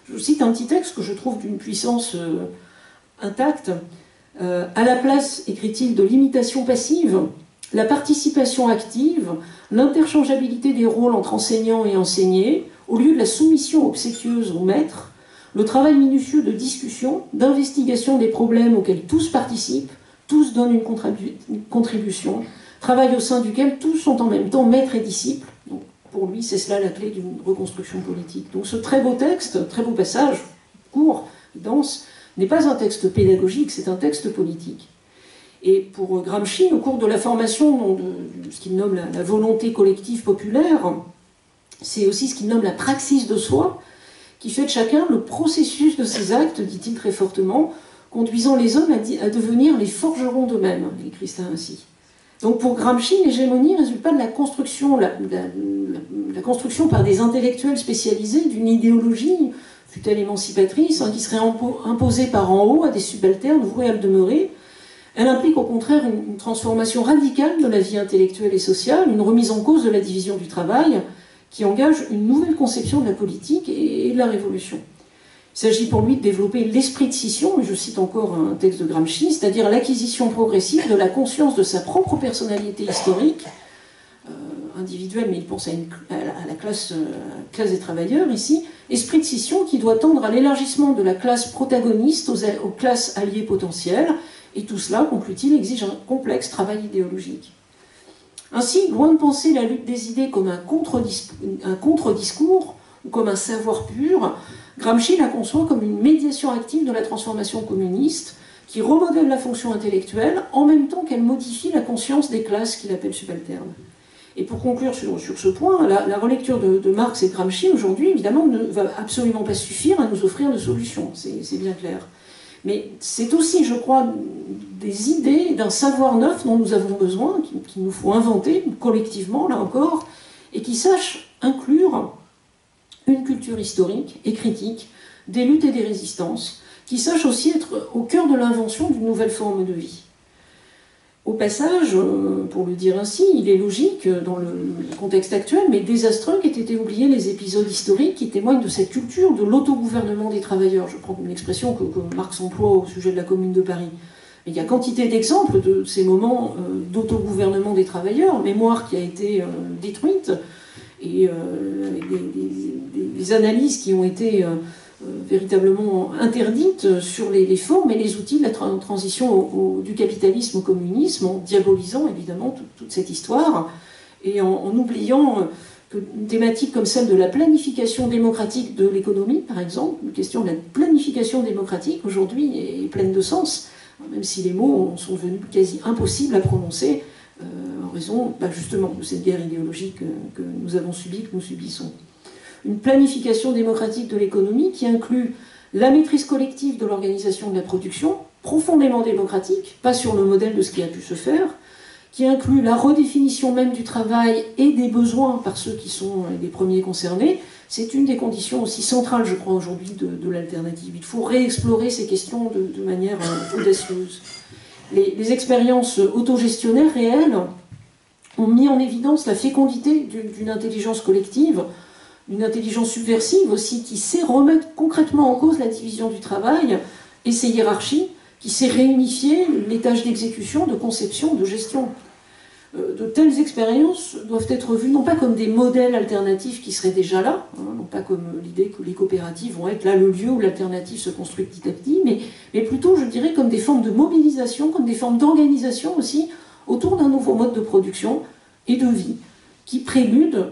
Je cite un petit texte que je trouve d'une puissance intacte. À la place, écrit-il, de l'imitation passive, la participation active, l'interchangeabilité des rôles entre enseignants et enseignés, au lieu de la soumission obséquieuse au maître, le travail minutieux de discussion, d'investigation des problèmes auxquels tous participent, tous donnent une contribution, travail au sein duquel tous sont en même temps maîtres et disciples. Donc, pour lui, c'est cela la clé d'une reconstruction politique. Donc ce très beau texte, très beau passage, court, dense, n'est pas un texte pédagogique, c'est un texte politique. Et pour Gramsci, au cours de la formation de ce qu'il nomme la volonté collective populaire, c'est aussi ce qu'il nomme la praxis de soi, qui fait de chacun le processus de ses actes, dit-il très fortement, conduisant les hommes à devenir les forgerons d'eux-mêmes, il écrit ça ainsi. Donc pour Gramsci, l'hégémonie ne résulte pas de la construction, la construction par des intellectuels spécialisés d'une idéologie, fût-elle émancipatrice, qui serait imposée par en haut à des subalternes voués à le demeurer. Elle implique au contraire une transformation radicale de la vie intellectuelle et sociale, une remise en cause de la division du travail, qui engage une nouvelle conception de la politique et de la révolution. Il s'agit pour lui de développer l'esprit de scission, et je cite encore un texte de Gramsci, c'est-à-dire l'acquisition progressive de la conscience de sa propre personnalité historique, individuelle, mais il pense à la classe des travailleurs ici, esprit de scission qui doit tendre à l'élargissement de la classe protagoniste aux classes alliées potentielles, et tout cela, conclut-il, exige un complexe travail idéologique. Ainsi, loin de penser la lutte des idées comme un contre-discours ou comme un savoir pur, Gramsci la conçoit comme une médiation active de la transformation communiste qui remodèle la fonction intellectuelle en même temps qu'elle modifie la conscience des classes qu'il appelle subalternes. Et pour conclure sur ce point, la relecture de Marx et de Gramsci aujourd'hui, évidemment, ne va absolument pas suffire à nous offrir de solutions, c'est bien clair. Mais c'est aussi, je crois, des idées, d'un savoir neuf dont nous avons besoin, qu'il nous faut inventer collectivement, là encore, et qui sache inclure une culture historique et critique des luttes et des résistances, qui sache aussi être au cœur de l'invention d'une nouvelle forme de vie. Au passage, pour le dire ainsi, il est logique, dans le contexte actuel, mais désastreux, qu'aient été oubliés les épisodes historiques qui témoignent de cette culture de l'autogouvernement des travailleurs. Je prends une expression que Marx emploie au sujet de la Commune de Paris. Mais il y a quantité d'exemples de ces moments d'autogouvernement des travailleurs, mémoire qui a été détruite, et avec des analyses qui ont été véritablement interdite sur les formes et les outils de la transition du capitalisme au communisme, en diabolisant évidemment toute cette histoire, et en oubliant qu'une thématique comme celle de la planification démocratique de l'économie, par exemple, une question de la planification démocratique aujourd'hui est pleine de sens, même si les mots sont devenus quasi impossibles à prononcer en raison justement de cette guerre idéologique que nous avons subie, que nous subissons. Une planification démocratique de l'économie qui inclut la maîtrise collective de l'organisation de la production, profondément démocratique, pas sur le modèle de ce qui a pu se faire, qui inclut la redéfinition même du travail et des besoins par ceux qui sont les premiers concernés. C'est une des conditions aussi centrales, je crois, aujourd'hui de l'alternative. Il faut réexplorer ces questions de manière audacieuse. Les expériences autogestionnaires réelles ont mis en évidence la fécondité d'une intelligence collective, une intelligence subversive aussi, qui sait remettre concrètement en cause la division du travail et ses hiérarchies, qui sait réunifier les tâches d'exécution, de conception, de gestion. de telles expériences doivent être vues non pas comme des modèles alternatifs qui seraient déjà là, hein, non pas comme l'idée que les coopératives vont être là le lieu où l'alternative se construit petit à petit, mais plutôt, je dirais, comme des formes de mobilisation, comme des formes d'organisation aussi, autour d'un nouveau mode de production et de vie, qui prélude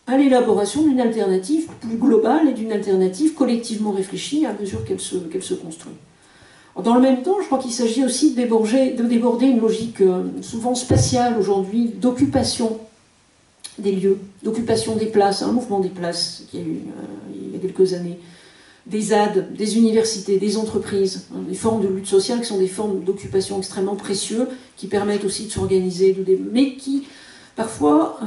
à l'élaboration d'une alternative plus globale et d'une alternative collectivement réfléchie à mesure qu'elle se construit. Dans le même temps, je crois qu'il s'agit aussi de déborder une logique souvent spatiale aujourd'hui d'occupation des lieux, d'occupation des places, un mouvement des places qu'il y a eu il y a quelques années, des ZAD, des universités, des entreprises, hein, des formes de lutte sociale qui sont des formes d'occupation extrêmement précieuses, qui permettent aussi de s'organiser, mais qui parfois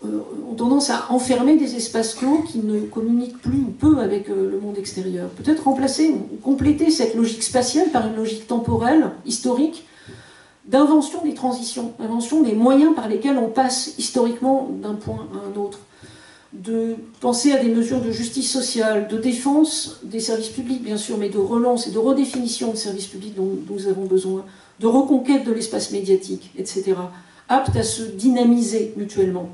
ont tendance à enfermer des espaces clos qui ne communiquent plus ou peu avec le monde extérieur. Peut-être remplacer ou compléter cette logique spatiale par une logique temporelle, historique, d'invention des transitions, d'invention des moyens par lesquels on passe historiquement d'un point à un autre, de penser à des mesures de justice sociale, de défense des services publics bien sûr, mais de relance et de redéfinition de services publics dont nous avons besoin, de reconquête de l'espace médiatique, etc., aptes à se dynamiser mutuellement.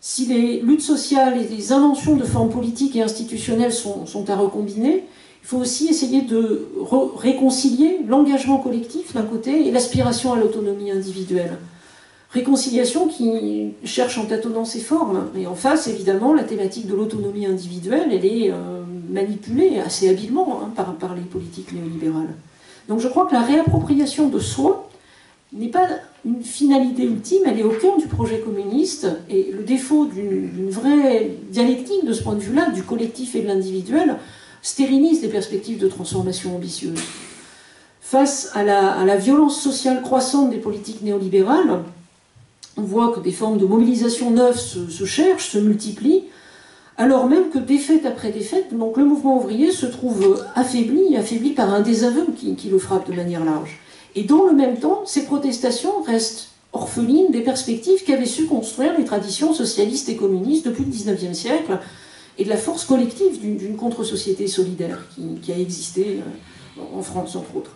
Si les luttes sociales et les inventions de formes politiques et institutionnelles sont à recombiner, il faut aussi essayer de réconcilier l'engagement collectif d'un côté et l'aspiration à l'autonomie individuelle. Réconciliation qui cherche en tâtonnant ses formes, et en face, évidemment, la thématique de l'autonomie individuelle, elle est manipulée assez habilement hein, par les politiques néolibérales. Donc je crois que la réappropriation de soi n'est pas une finalité ultime, elle est au cœur du projet communiste, et le défaut d'une vraie dialectique de ce point de vue-là, du collectif et de l'individuel, stérilise les perspectives de transformation ambitieuses. Face à la violence sociale croissante des politiques néolibérales, on voit que des formes de mobilisation neuves se cherchent, se multiplient, alors même que défaite après défaite, donc le mouvement ouvrier se trouve affaibli par un désaveu qui le frappe de manière large. Et dans le même temps, ces protestations restent orphelines des perspectives qu'avaient su construire les traditions socialistes et communistes depuis le XIXe siècle et de la force collective d'une contre-société solidaire qui a existé en France, entre autres.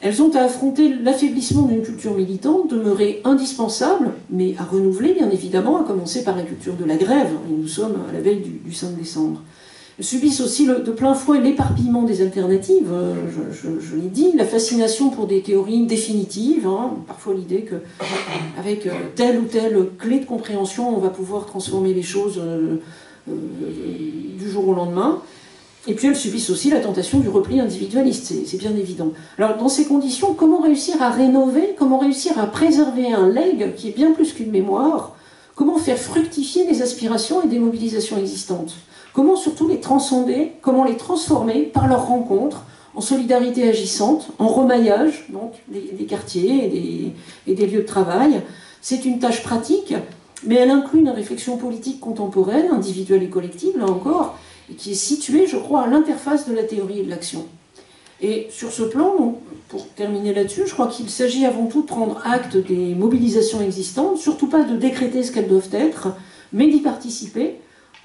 Elles ont à affronter l'affaiblissement d'une culture militante demeurée indispensable, mais à renouveler, bien évidemment, à commencer par la culture de la grève. Et nous sommes à la veille du 5 décembre. Elles subissent aussi de plein fouet l'éparpillement des alternatives, je l'ai dit, la fascination pour des théories définitives, hein, parfois l'idée qu'avec telle ou telle clé de compréhension, on va pouvoir transformer les choses du jour au lendemain. Et puis elles subissent aussi la tentation du repli individualiste, c'est bien évident. Alors dans ces conditions, comment réussir à rénover, comment réussir à préserver un legs qui est bien plus qu'une mémoire, comment faire fructifier des aspirations et des mobilisations existantes? Comment surtout les transcender, comment les transformer par leurs rencontres, en solidarité agissante, en remaillage donc, des quartiers et des lieux de travail. C'est une tâche pratique, mais elle inclut une réflexion politique contemporaine, individuelle et collective, là encore, et qui est située, je crois, à l'interface de la théorie et de l'action. Et sur ce plan, donc, pour terminer là-dessus, je crois qu'il s'agit avant tout de prendre acte des mobilisations existantes, surtout pas de décréter ce qu'elles doivent être, mais d'y participer,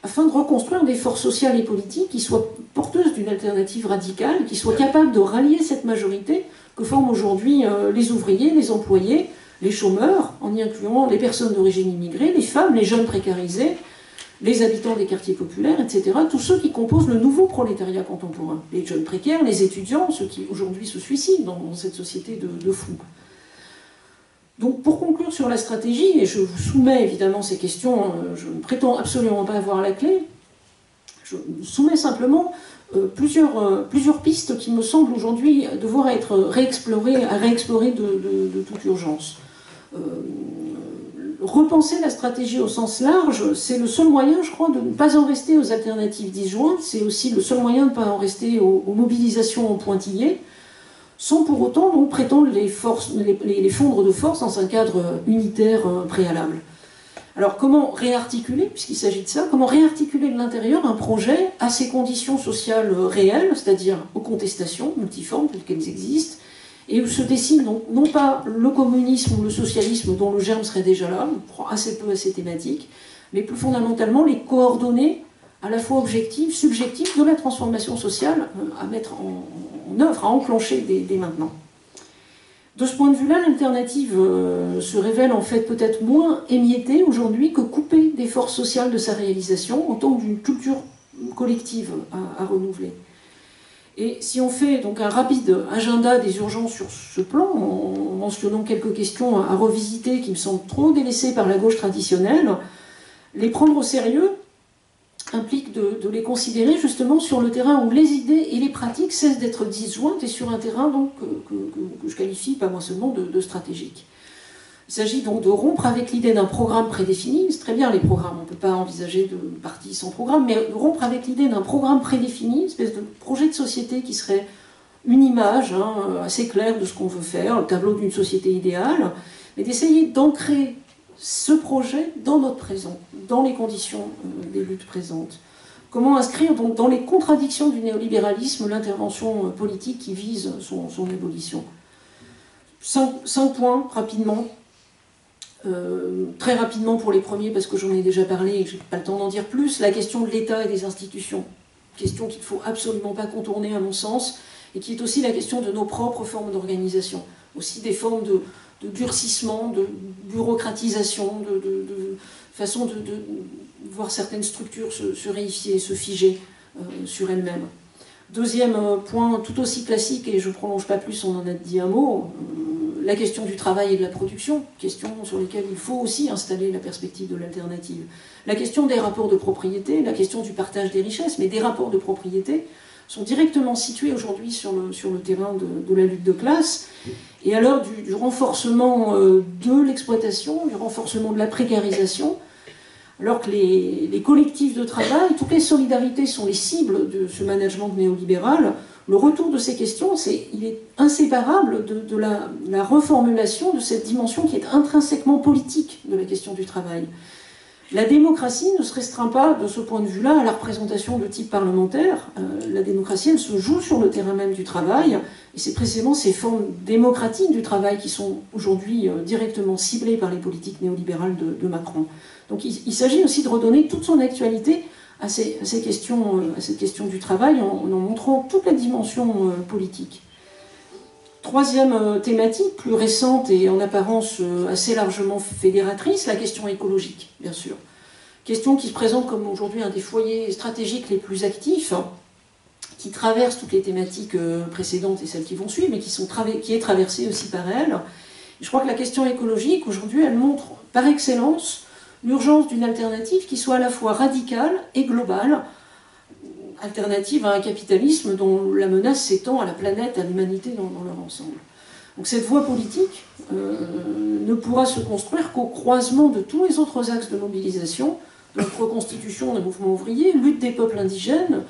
afin de reconstruire des forces sociales et politiques qui soient porteuses d'une alternative radicale, qui soient capables de rallier cette majorité que forment aujourd'hui les ouvriers, les employés, les chômeurs, en y incluant les personnes d'origine immigrée, les femmes, les jeunes précarisés, les habitants des quartiers populaires, etc. Tous ceux qui composent le nouveau prolétariat contemporain. Les jeunes précaires, les étudiants, ceux qui aujourd'hui se suicident dans cette société de fous. Donc pour conclure sur la stratégie, et je vous soumets évidemment ces questions, je ne prétends absolument pas avoir la clé, je vous soumets simplement plusieurs pistes qui me semblent aujourd'hui devoir être réexplorées de toute urgence. Repenser la stratégie au sens large, c'est le seul moyen, je crois, de ne pas en rester aux alternatives disjointes, c'est aussi le seul moyen de ne pas en rester aux mobilisations en pointillés, sans pour autant donc prétendre les fondre de force dans un cadre unitaire préalable. Alors comment réarticuler, puisqu'il s'agit de ça, comment réarticuler de l'intérieur un projet à ses conditions sociales réelles, c'est-à-dire aux contestations multiformes telles qu'elles existent, et où se dessine donc, non pas le communisme ou le socialisme dont le germe serait déjà là, on croit assez peu à ces thématiques, mais plus fondamentalement les coordonnées à la fois objectives, subjectives de la transformation sociale à mettre en œuvre, à enclencher dès maintenant. De ce point de vue-là, l'alternative se révèle en fait peut-être moins émiettée aujourd'hui que coupée des forces sociales de sa réalisation en tant d'une culture collective à renouveler. Et si on fait donc un rapide agenda des urgences sur ce plan, en mentionnant quelques questions à revisiter qui me semblent trop délaissées par la gauche traditionnelle, les prendre au sérieux implique de les considérer justement sur le terrain où les idées et les pratiques cessent d'être disjointes et sur un terrain donc, que je qualifie pas moi seulement de stratégique. Il s'agit donc de rompre avec l'idée d'un programme prédéfini. C'est très bien les programmes, on ne peut pas envisager de partie sans programme, mais de rompre avec l'idée d'un programme prédéfini, une espèce de projet de société qui serait une image assez claire de ce qu'on veut faire, le tableau d'une société idéale, mais d'essayer d'ancrer ce projet dans notre présent, dans les conditions des luttes présentes. Comment inscrire donc dans les contradictions du néolibéralisme l'intervention politique qui vise son abolition. 5 points, rapidement. Très rapidement pour les premiers, parce que j'en ai déjà parlé et que je n'ai pas le temps d'en dire plus, la question de l'État et des institutions. Question qu'il ne faut absolument pas contourner à mon sens, et qui est aussi la question de nos propres formes d'organisation. Aussi des formes de durcissement, de bureaucratisation, de façon de voir certaines structures se réifier, se figer sur elles-mêmes. Deuxième point, tout aussi classique, et je ne prolonge pas plus, on en a dit un mot, la question du travail et de la production, question sur lesquelles il faut aussi installer la perspective de l'alternative. La question des rapports de propriété, la question du partage des richesses, mais des rapports de propriété sont directement situés aujourd'hui sur le terrain de la lutte de classe. Et à l'heure du renforcement de l'exploitation, du renforcement de la précarisation, alors que les collectifs de travail, toutes les solidarités sont les cibles de ce management néolibéral, le retour de ces questions, il est inséparable de la reformulation de cette dimension qui est intrinsèquement politique de la question du travail. La démocratie ne se restreint pas, de ce point de vue-là, à la représentation de type parlementaire. La démocratie, elle se joue sur le terrain même du travail, et c'est précisément ces formes démocratiques du travail qui sont aujourd'hui directement ciblées par les politiques néolibérales de Macron. Donc il s'agit aussi de redonner toute son actualité à cette question du travail en montrant toute la dimension politique. Troisième thématique, plus récente et en apparence assez largement fédératrice, la question écologique, bien sûr. Question qui se présente comme aujourd'hui un des foyers stratégiques les plus actifs, qui traverse toutes les thématiques précédentes et celles qui vont suivre, mais qui est traversée aussi par elle. Je crois que la question écologique, aujourd'hui, elle montre par excellence l'urgence d'une alternative qui soit à la fois radicale et globale, alternative à un capitalisme dont la menace s'étend à la planète, à l'humanité dans leur ensemble. Donc cette voie politique ne pourra se construire qu'au croisement de tous les autres axes de mobilisation, de la reconstitution d'un mouvement ouvrier, lutte des peuples indigènes,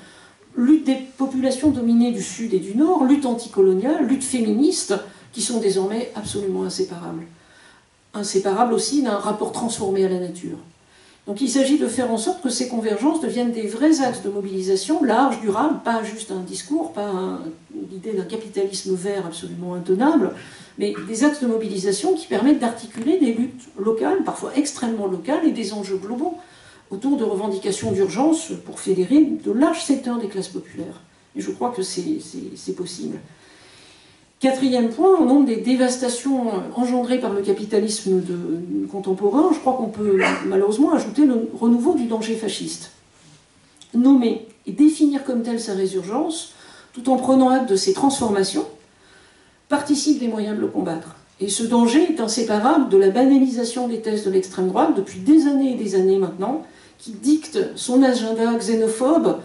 lutte des populations dominées du Sud et du Nord, lutte anticoloniale, lutte féministe, qui sont désormais absolument inséparables. Inséparables aussi d'un rapport transformé à la nature. Donc il s'agit de faire en sorte que ces convergences deviennent des vrais axes de mobilisation larges, durables, pas juste un discours, pas l'idée d'un capitalisme vert absolument intenable, mais des axes de mobilisation qui permettent d'articuler des luttes locales, parfois extrêmement locales, et des enjeux globaux autour de revendications d'urgence pour fédérer de larges secteurs des classes populaires. Et je crois que c'est possible. Quatrième point, au nom des dévastations engendrées par le capitalisme contemporain, je crois qu'on peut malheureusement ajouter le renouveau du danger fasciste. Nommer et définir comme tel sa résurgence, tout en prenant acte de ses transformations, participe des moyens de le combattre. Et ce danger est inséparable de la banalisation des thèses de l'extrême droite depuis des années et des années maintenant, qui dicte son agenda xénophobe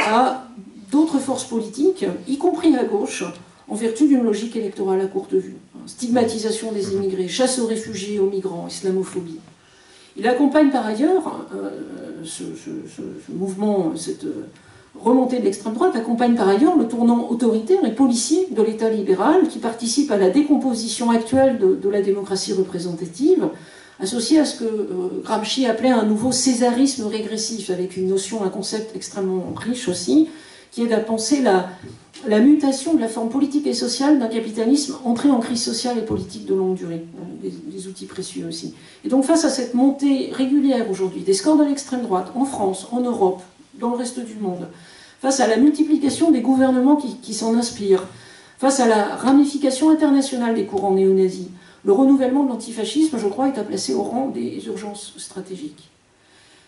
à d'autres forces politiques, y compris à gauche, en vertu d'une logique électorale à courte vue. Stigmatisation des immigrés, chasse aux réfugiés, aux migrants, islamophobie. Il accompagne par ailleurs, ce mouvement, cette remontée de l'extrême droite, accompagne par ailleurs le tournant autoritaire et policier de l'État libéral qui participe à la décomposition actuelle de la démocratie représentative, associé à ce que Gramsci appelait un nouveau césarisme régressif, avec une notion, un concept extrêmement riche aussi, qui est à penser la mutation de la forme politique et sociale d'un capitalisme entré en crise sociale et politique de longue durée. Des outils précieux aussi. Et donc face à cette montée régulière aujourd'hui des scores de l'extrême droite en France, en Europe, dans le reste du monde, face à la multiplication des gouvernements qui s'en inspirent, Face à la ramification internationale des courants néo-nazis, le renouvellement de l'antifascisme, je crois, est à placer au rang des urgences stratégiques.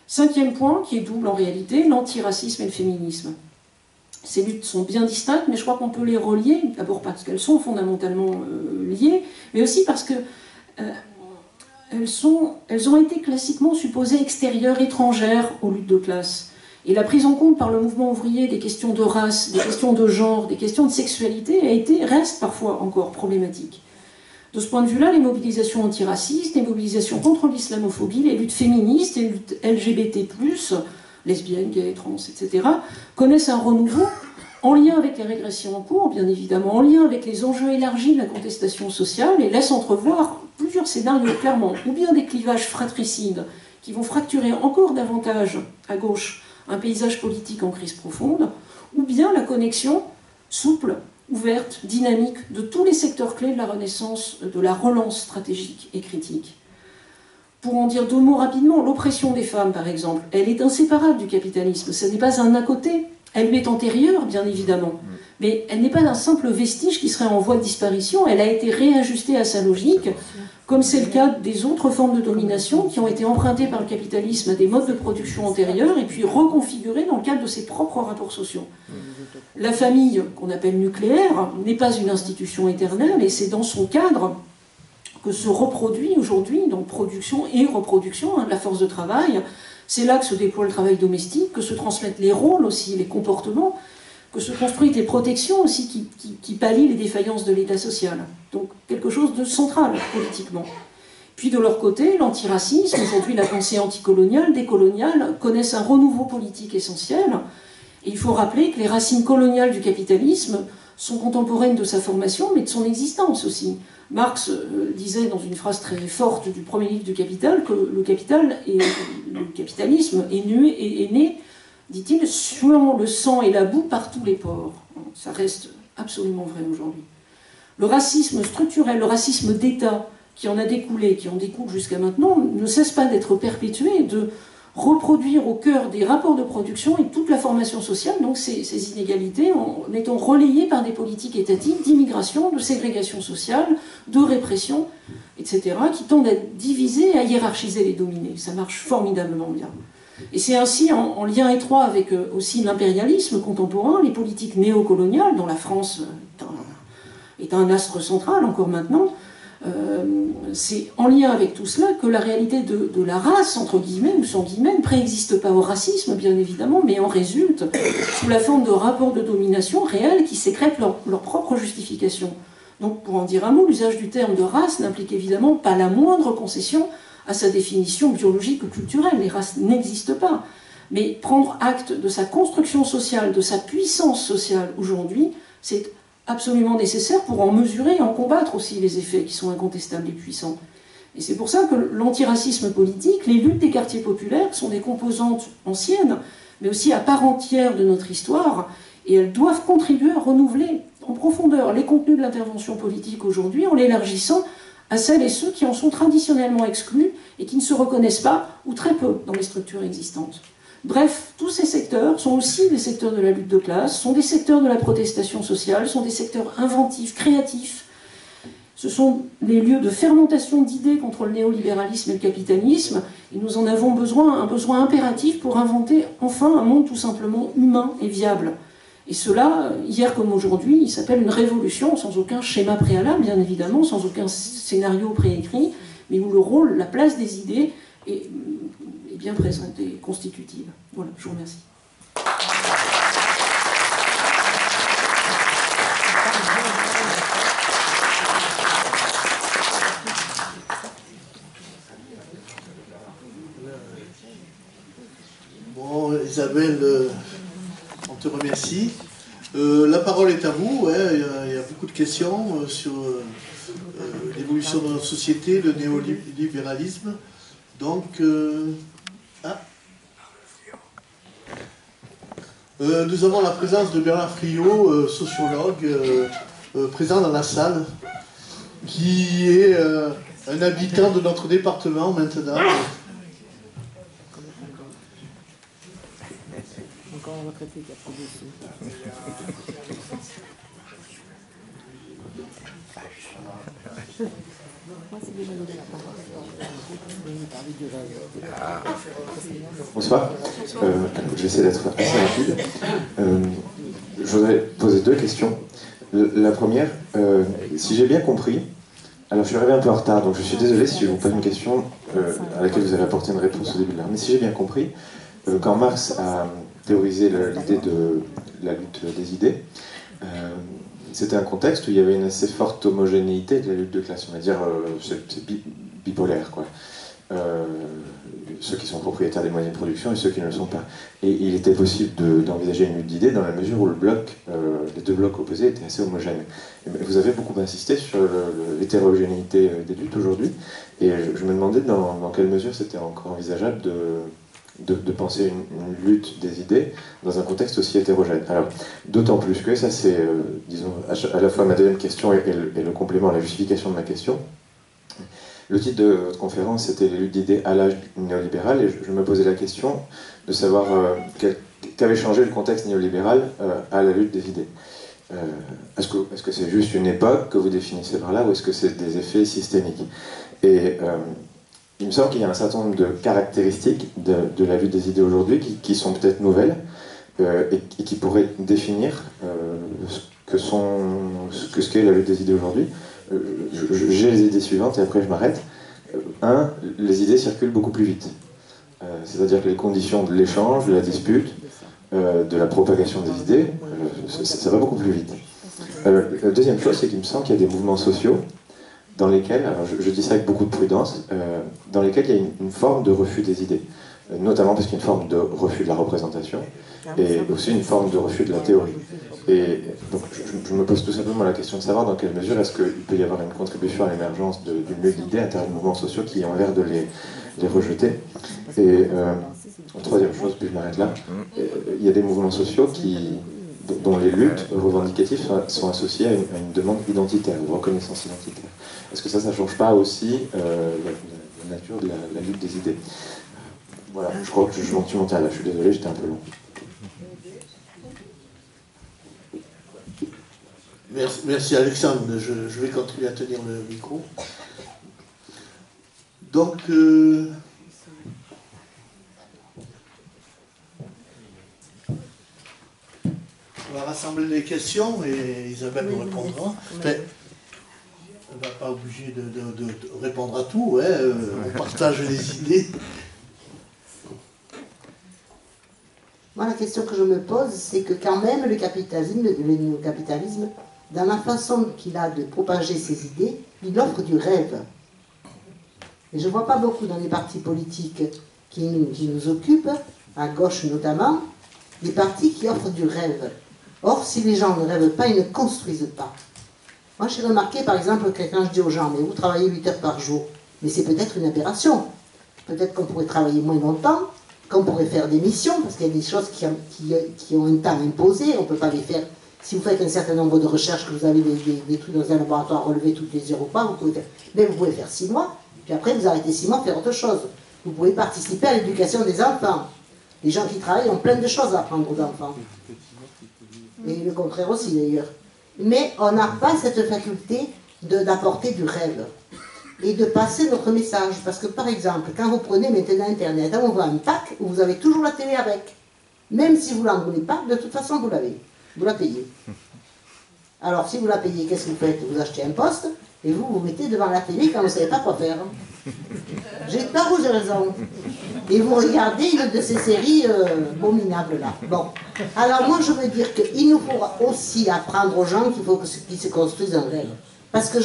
5e point, qui est double en réalité, l'antiracisme et le féminisme. Ces luttes sont bien distinctes, mais je crois qu'on peut les relier, d'abord parce qu'elles sont fondamentalement liées, mais aussi parce que elles ont été classiquement supposées extérieures, étrangères aux luttes de classe. Et la prise en compte par le mouvement ouvrier des questions de race, des questions de genre, des questions de sexualité reste parfois encore problématique. De ce point de vue-là, les mobilisations antiracistes, les mobilisations contre l'islamophobie, les luttes féministes, les luttes LGBT+, lesbiennes, gays, trans, etc., connaissent un renouveau en lien avec les régressions en cours, bien évidemment, en lien avec les enjeux élargis de la contestation sociale, et laissent entrevoir plusieurs scénarios clairement, ou bien des clivages fratricides qui vont fracturer encore davantage à gauche un paysage politique en crise profonde, ou bien la connexion souple, ouverte, dynamique de tous les secteurs clés de la renaissance, de la relance stratégique et critique. Pour en dire 2 mots rapidement, l'oppression des femmes, par exemple, elle est inséparable du capitalisme. Ce n'est pas un à côté. Elle lui est antérieure, bien évidemment. Mais elle n'est pas un simple vestige qui serait en voie de disparition. Elle a été réajustée à sa logique, comme c'est le cas des autres formes de domination qui ont été empruntées par le capitalisme à des modes de production antérieurs et puis reconfigurées dans le cadre de ses propres rapports sociaux. La famille, qu'on appelle nucléaire, n'est pas une institution éternelle, et c'est dans son cadre que se reproduit aujourd'hui, donc production et reproduction de la force de travail. C'est là que se déploie le travail domestique, que se transmettent les rôles aussi, les comportements, que se construisent les protections aussi qui pallient les défaillances de l'État social. Donc quelque chose de central politiquement. Puis de leur côté, l'antiracisme, aujourd'hui la pensée anticoloniale, décoloniale, connaissent un renouveau politique essentiel. Et il faut rappeler que les racines coloniales du capitalisme sont contemporaines de sa formation, mais de son existence aussi. Marx disait dans une phrase très forte du premier livre du Capital que le capitalisme est né, dit-il, suant le sang et la boue par tous les pores. Ça reste absolument vrai aujourd'hui. Le racisme structurel, le racisme d'État qui en a découlé, qui en découle jusqu'à maintenant, ne cesse pas d'être perpétué et de reproduire au cœur des rapports de production et toute la formation sociale, donc ces inégalités, en étant relayées par des politiques étatiques d'immigration, de ségrégation sociale, de répression, etc., qui tendent à diviser et à hiérarchiser les dominés. Ça marche formidablement bien. Et c'est ainsi, en lien étroit avec aussi l'impérialisme contemporain, les politiques néocoloniales, dont la France est un astre central encore maintenant, c'est en lien avec tout cela que la réalité de la race, entre guillemets ou sans guillemets, ne préexiste pas au racisme, bien évidemment, mais en résulte sous la forme de rapports de domination réels qui sécrètent leur propre justification. Donc, pour en dire un mot, l'usage du terme de race n'implique évidemment pas la moindre concession à sa définition biologique ou culturelle. Les races n'existent pas. Mais prendre acte de sa construction sociale, de sa puissance sociale aujourd'hui, c'est absolument nécessaire pour en mesurer et en combattre aussi les effets qui sont incontestables et puissants. Et c'est pour ça que l'antiracisme politique, les luttes des quartiers populaires sont des composantes anciennes, mais aussi à part entière de notre histoire, et elles doivent contribuer à renouveler en profondeur les contenus de l'intervention politique aujourd'hui en l'élargissant à celles et ceux qui en sont traditionnellement exclus et qui ne se reconnaissent pas, ou très peu, dans les structures existantes. Bref, tous ces secteurs sont aussi des secteurs de la lutte de classe, sont des secteurs de la protestation sociale, sont des secteurs inventifs, créatifs. Ce sont des lieux de fermentation d'idées contre le néolibéralisme et le capitalisme, et nous en avons besoin, un besoin impératif pour inventer enfin un monde tout simplement humain et viable. Et cela, hier comme aujourd'hui, il s'appelle une révolution, sans aucun schéma préalable, bien évidemment, sans aucun scénario préécrit, mais où le rôle, la place des idées est bien présente et constitutive. Voilà, je vous remercie. Bon, Isabelle, on te remercie. La parole est à vous. Il y a beaucoup de questions sur l'évolution de notre société, le néolibéralisme. Donc, nous avons la présence de Bernard Friot, sociologue, présent dans la salle, qui est un habitant de notre département maintenant. Bonsoir. Je vais essayer d'être assez rapide. Je voudrais poser deux questions. La première, si j'ai bien compris, alors je suis arrivé un peu en retard, donc je suis désolé si je vous pose une question à laquelle vous avez apporté une réponse au début de l'heure. Mais si j'ai bien compris, quand Marx a théorisé l'idée de la lutte des idées, c'était un contexte où il y avait une assez forte homogénéité de la lutte de classe. On va dire, c'est bipolaire, quoi. Ceux qui sont propriétaires des moyens de production et ceux qui ne le sont pas. Et il était possible d'envisager une lutte d'idées dans la mesure où les deux blocs opposés étaient assez homogènes. Vous avez beaucoup insisté sur l'hétérogénéité des luttes aujourd'hui, et je me demandais dans quelle mesure c'était encore envisageable de penser une lutte des idées dans un contexte aussi hétérogène. Alors, d'autant plus que ça c'est, disons, à la fois ma deuxième question et le complément à la justification de ma question. Le titre de votre conférence, c'était les luttes d'idées à l'âge néolibéral, et je me posais la question de savoir qu'avait changé le contexte néolibéral à la lutte des idées. Est-ce que c'est juste une époque que vous définissez par là, ou est-ce que c'est des effets systémiques? Et il me semble qu'il y a un certain nombre de caractéristiques de la lutte des idées aujourd'hui qui sont peut-être nouvelles et qui pourraient définir ce qu'est la lutte des idées aujourd'hui. J'ai les idées suivantes et après je m'arrête. Un, les idées circulent beaucoup plus vite. C'est-à-dire que les conditions de l'échange, de la dispute, de la propagation des idées, ça va beaucoup plus vite. La deuxième chose, c'est qu'il me semble qu'il y a des mouvements sociaux dans lesquels, alors je dis ça avec beaucoup de prudence, dans lesquels il y a une forme de refus des idées. Notamment parce qu'il y a une forme de refus de la représentation et aussi une forme de refus de la théorie. Et donc je me pose tout simplement la question de savoir dans quelle mesure est-ce qu'il peut y avoir une contribution à l'émergence d'une lutte d'idées à l'intérieur de mouvements sociaux qui ont l'air de les rejeter. Et troisième chose, puis je m'arrête là, il y a des mouvements sociaux dont les luttes revendicatives sont associées à une demande identitaire, une reconnaissance identitaire. Est-ce que ça ne change pas aussi la nature de la lutte des idées? Voilà, je crois que je suis monté à là, je suis désolé, j'étais un peu long. Merci Alexandre, je vais continuer à tenir le micro. Donc, on va rassembler les questions et Isabelle nous répondra. Mais, on ne va pas obligé de répondre à tout, hein, on partage les idées. Moi, la question que je me pose, c'est que quand même le néocapitalisme, dans la façon qu'il a de propager ses idées, il offre du rêve. Et je ne vois pas beaucoup dans les partis politiques qui nous occupent, à gauche notamment, des partis qui offrent du rêve. Or, si les gens ne rêvent pas, ils ne construisent pas. Moi, j'ai remarqué, par exemple, que quand je dis aux gens, mais vous travaillez 8 heures par jour, mais c'est peut-être une aberration. Peut-être qu'on pourrait travailler moins longtemps, qu'on pourrait faire des missions, parce qu'il y a des choses qui ont un temps imposé, on ne peut pas les faire. Si vous faites un certain nombre de recherches, que vous avez des trucs dans un laboratoire relevés toutes les heures ou pas, vous pouvez faire 6 mois, puis après vous arrêtez 6 mois, faire autre chose. Vous pouvez participer à l'éducation des enfants. Les gens qui travaillent ont plein de choses à apprendre aux enfants. Et le contraire aussi d'ailleurs. Mais on n'a pas cette faculté d'apporter du rêve et de passer notre message. Parce que par exemple, quand vous prenez maintenant Internet, on voit un pack où vous avez toujours la télé avec. Même si vous ne l'en voulez pas, de toute façon vous l'avez. Vous la payez. Alors si vous la payez, qu'est-ce que vous faites? Vous achetez un poste et vous vous mettez devant la télé quand vous ne savez pas quoi faire. J'ai tort ou j'ai raison? Et vous regardez une de ces séries abominables là. Bon. Alors moi je veux dire qu'il nous faut aussi apprendre aux gens qu'il faut qu'ils se construisent un rêve. Parce que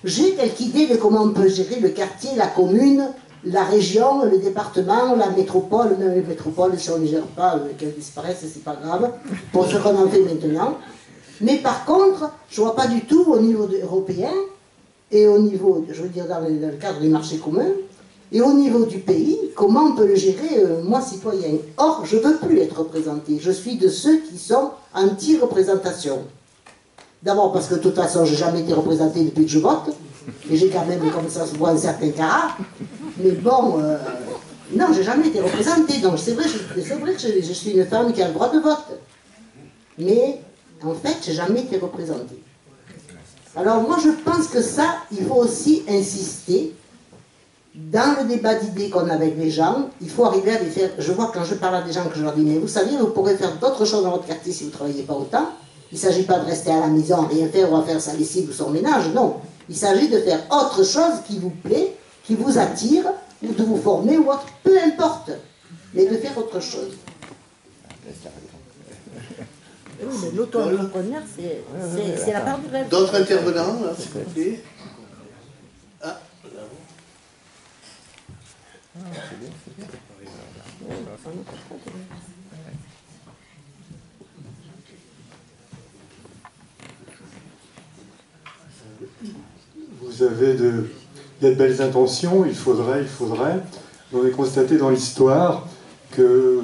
j'ai quelque idée de comment on peut gérer le quartier, la commune, la région, le département, la métropole. Même les métropoles, si on ne les gère pas, qu'elles disparaissent, c'est pas grave, pour ce qu'on en fait maintenant. Mais par contre, je ne vois pas du tout au niveau européen, et au niveau, je veux dire dans le cadre des marchés communs, et au niveau du pays, comment on peut le gérer, moi citoyen. Or, je ne veux plus être représenté. Je suis de ceux qui sont anti-représentation. D'abord parce que de toute façon, je n'ai jamais été représenté depuis que je vote, et j'ai quand même, comme ça se voit, un certain carat. Mais bon, non, j'ai jamais été représentée, donc c'est vrai que je suis une femme qui a le droit de vote. Mais, en fait, j'ai jamais été représentée. Alors moi je pense que ça, il faut aussi insister dans le débat d'idées qu'on a avec les gens. Il faut arriver à les faire. Je vois quand je parle à des gens que je leur dis, mais vous savez, vous pourrez faire d'autres choses dans votre quartier si vous ne travaillez pas autant. Il ne s'agit pas de rester à la maison, rien faire ou à faire sa lessive ou son ménage, non. Il s'agit de faire autre chose qui vous plaît, qui vous attire, ou de vous former ou autre, peu importe, mais de faire autre chose. Oui, mais l'auto-entrepreneur, c'est la part du rêve. D'autres intervenants, là, s'il vous plaît. Ah, Vous avez de belles intentions, il faudrait. On a constaté dans l'histoire que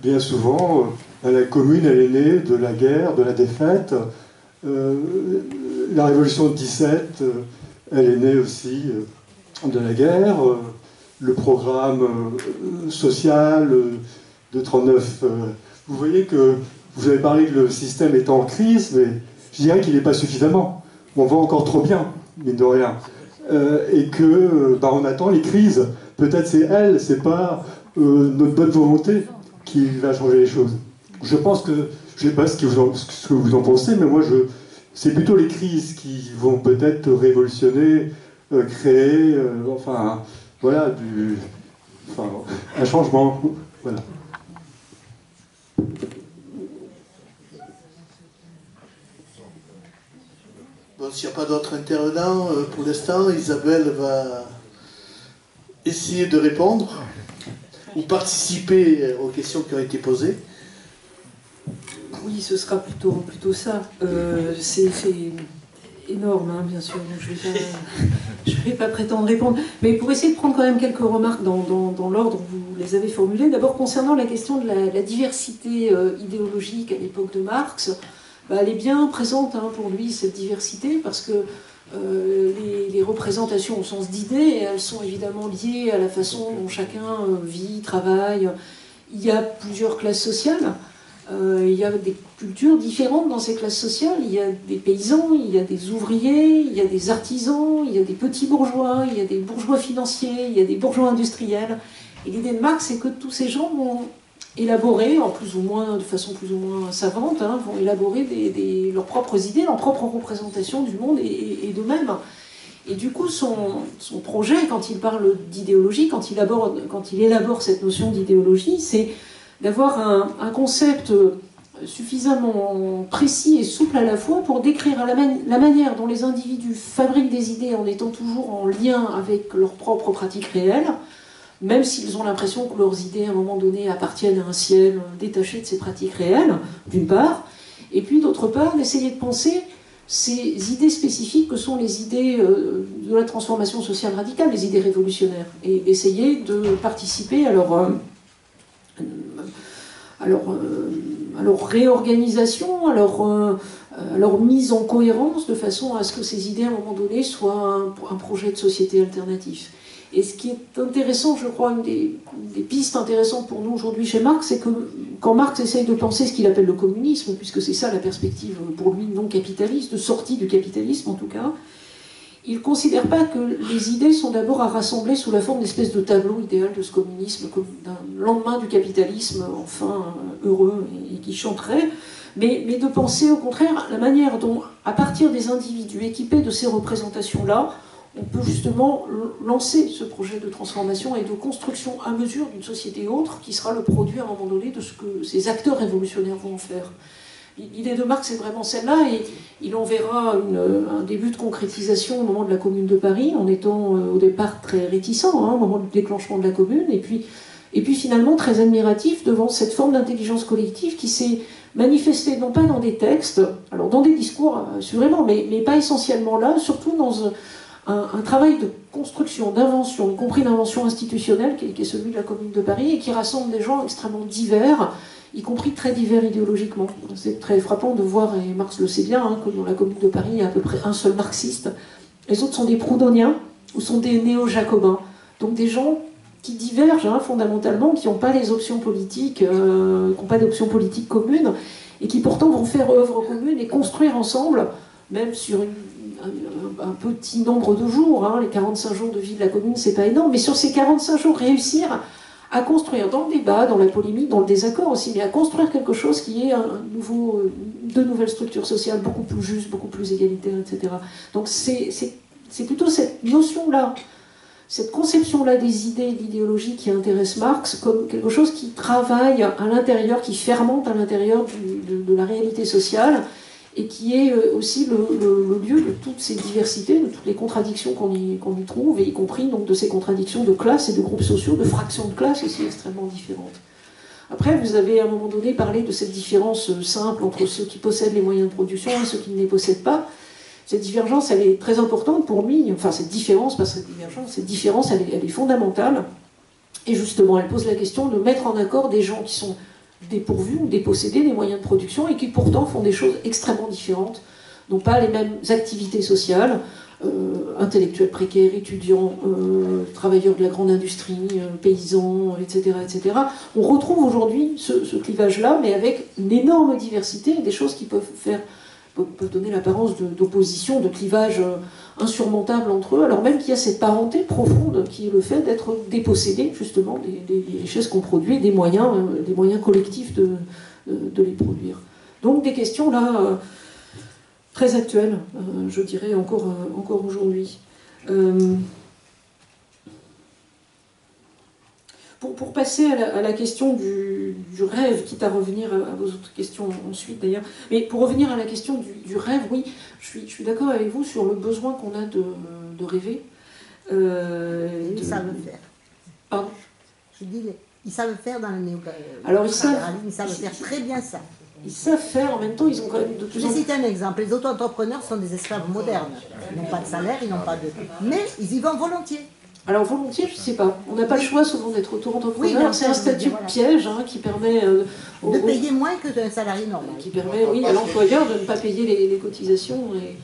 bien souvent, la commune, elle est née de la guerre, de la défaite. La révolution de 17, elle est née aussi de la guerre. Le programme social de 39. Vous voyez que vous avez parlé que le système est en crise, mais je dirais qu'il n'est pas suffisamment. On va encore trop bien, mine de rien. Et que on attend les crises. Peut-être c'est pas notre bonne volonté qui va changer les choses. Je pense que, je ne sais pas ce que vous en pensez, mais moi c'est plutôt les crises qui vont peut-être révolutionner, créer, voilà, un changement. Voilà. bon, s'il n'y a pas d'autres intervenants, pour l'instant, Isabelle va essayer de répondre ou participer aux questions qui ont été posées. Oui, ce sera plutôt ça. C'est énorme, hein, bien sûr, donc je vais pas prétendre répondre. Mais pour essayer de prendre quand même quelques remarques dans l'ordre où vous les avez formulées. D'abord, concernant la question de la diversité idéologique à l'époque de Marx, elle est bien présente pour lui, cette diversité, parce que les représentations au sens d'idées, elles sont évidemment liées à la façon dont chacun vit, travaille. Il y a plusieurs classes sociales. Il y a des cultures différentes dans ces classes sociales. Il y a des paysans, il y a des ouvriers, il y a des artisans, il y a des petits bourgeois, il y a des bourgeois financiers, il y a des bourgeois industriels. Et l'idée de Marx, c'est que tous ces gens vont élaborer, de façon plus ou moins savante, vont élaborer leurs propres idées, leurs propres représentations du monde et d'eux-mêmes. Et du coup, son projet, quand il parle d'idéologie, quand il élabore cette notion d'idéologie, c'est d'avoir un concept suffisamment précis et souple à la fois pour décrire la manière dont les individus fabriquent des idées en étant toujours en lien avec leurs propres pratiques réelles, même s'ils ont l'impression que leurs idées, à un moment donné, appartiennent à un ciel détaché de ces pratiques réelles, d'une part, et puis d'autre part, d'essayer de penser ces idées spécifiques que sont les idées de la transformation sociale radicale, les idées révolutionnaires, et d'essayer de participer à leur réorganisation, à leur mise en cohérence, de façon à ce que ces idées, à un moment donné, soient un projet de société alternatif. Et ce qui est intéressant, je crois, une des pistes intéressantes pour nous aujourd'hui chez Marx, c'est que quand Marx essaye de penser ce qu'il appelle le communisme, puisque c'est ça la perspective pour lui non capitaliste, de sortie du capitalisme en tout cas, il ne considère pas que les idées sont d'abord à rassembler sous la forme d'espèce de tableau idéal de ce communisme, comme d'un lendemain du capitalisme enfin heureux et qui chanterait, mais de penser au contraire la manière dont, à partir des individus équipés de ces représentations-là, on peut justement lancer ce projet de transformation et de construction à mesure d'une société autre qui sera le produit à un moment donné de ce que ces acteurs révolutionnaires vont en faire. L'idée de Marx est vraiment celle-là, et il en verra un début de concrétisation au moment de la Commune de Paris, en étant au départ très réticent, au moment du déclenchement de la Commune, et puis finalement très admiratif devant cette forme d'intelligence collective qui s'est manifestée non pas dans des textes, alors dans des discours assurément, mais pas essentiellement là, surtout dans un travail de construction, d'invention, y compris d'invention institutionnelle, qui est celui de la Commune de Paris, et qui rassemble des gens extrêmement divers, y compris très divers idéologiquement. C'est très frappant de voir, et Marx le sait bien, que dans la Commune de Paris, il y a à peu près un seul marxiste. Les autres sont des proudhoniens ou sont des néo-jacobins. Donc des gens qui divergent fondamentalement, qui n'ont pas les options politiques, qui n'ont pas d'options politiques communes, et qui pourtant vont faire œuvre commune et construire ensemble, même sur un petit nombre de jours, hein, les 45 jours de vie de la commune, c'est pas énorme, mais sur ces 45 jours, réussir à construire dans le débat, dans la polémique, dans le désaccord aussi, mais à construire quelque chose qui est de nouvelles structures sociales beaucoup plus justes, beaucoup plus égalitaires, etc. Donc c'est plutôt cette notion-là, cette conception-là des idées et de l'idéologie qui intéresse Marx comme quelque chose qui travaille à l'intérieur, qui fermente à l'intérieur de la réalité sociale, et qui est aussi le lieu de toutes ces diversités, de toutes les contradictions qu'on y trouve, et y compris donc de ces contradictions de classes et de groupes sociaux, de fractions de classes aussi extrêmement différentes. Après, vous avez à un moment donné parlé de cette différence simple entre ceux qui possèdent les moyens de production et ceux qui ne les possèdent pas. Cette divergence, elle est très importante pour lui, enfin cette différence, pas cette divergence, cette différence, elle est fondamentale, et justement, elle pose la question de mettre en accord des gens qui sont dépourvus ou dépossédés des moyens de production et qui pourtant font des choses extrêmement différentes, n'ont pas les mêmes activités sociales, intellectuels précaires, étudiants, travailleurs de la grande industrie, paysans, etc., etc. On retrouve aujourd'hui ce clivage-là, mais avec une énorme diversité et des choses qui peuvent donner l'apparence d'opposition, de clivage insurmontable entre eux, alors même qu'il y a cette parenté profonde qui est le fait d'être dépossédé justement des richesses qu'on produit, des moyens collectifs de les produire. Donc des questions là très actuelles, je dirais encore aujourd'hui. Pour passer à la question du rêve, quitte à revenir à vos autres questions ensuite d'ailleurs, mais pour revenir à la question du rêve, oui, je suis d'accord avec vous sur le besoin qu'on a de rêver. Ils savent le faire. Pardon ? Je dis, ils savent le faire dans le néolibéralisme. Alors ils savent faire très bien ça. Ils savent faire, en même temps, ils ont quand même de plus en plus... Je vais citer un exemple. Les auto-entrepreneurs sont des esclaves modernes. Ils n'ont pas de salaire, ils n'ont pas de... Mais ils y vont volontiers. Alors volontiers, je ne sais pas. On n'a pas le choix souvent d'être auto-entrepreneur. Oui, c'est un statut de piège qui permet... de payer moins qu'un salarié normal. Qui permet, oui, à l'employeur de ne pas payer les cotisations et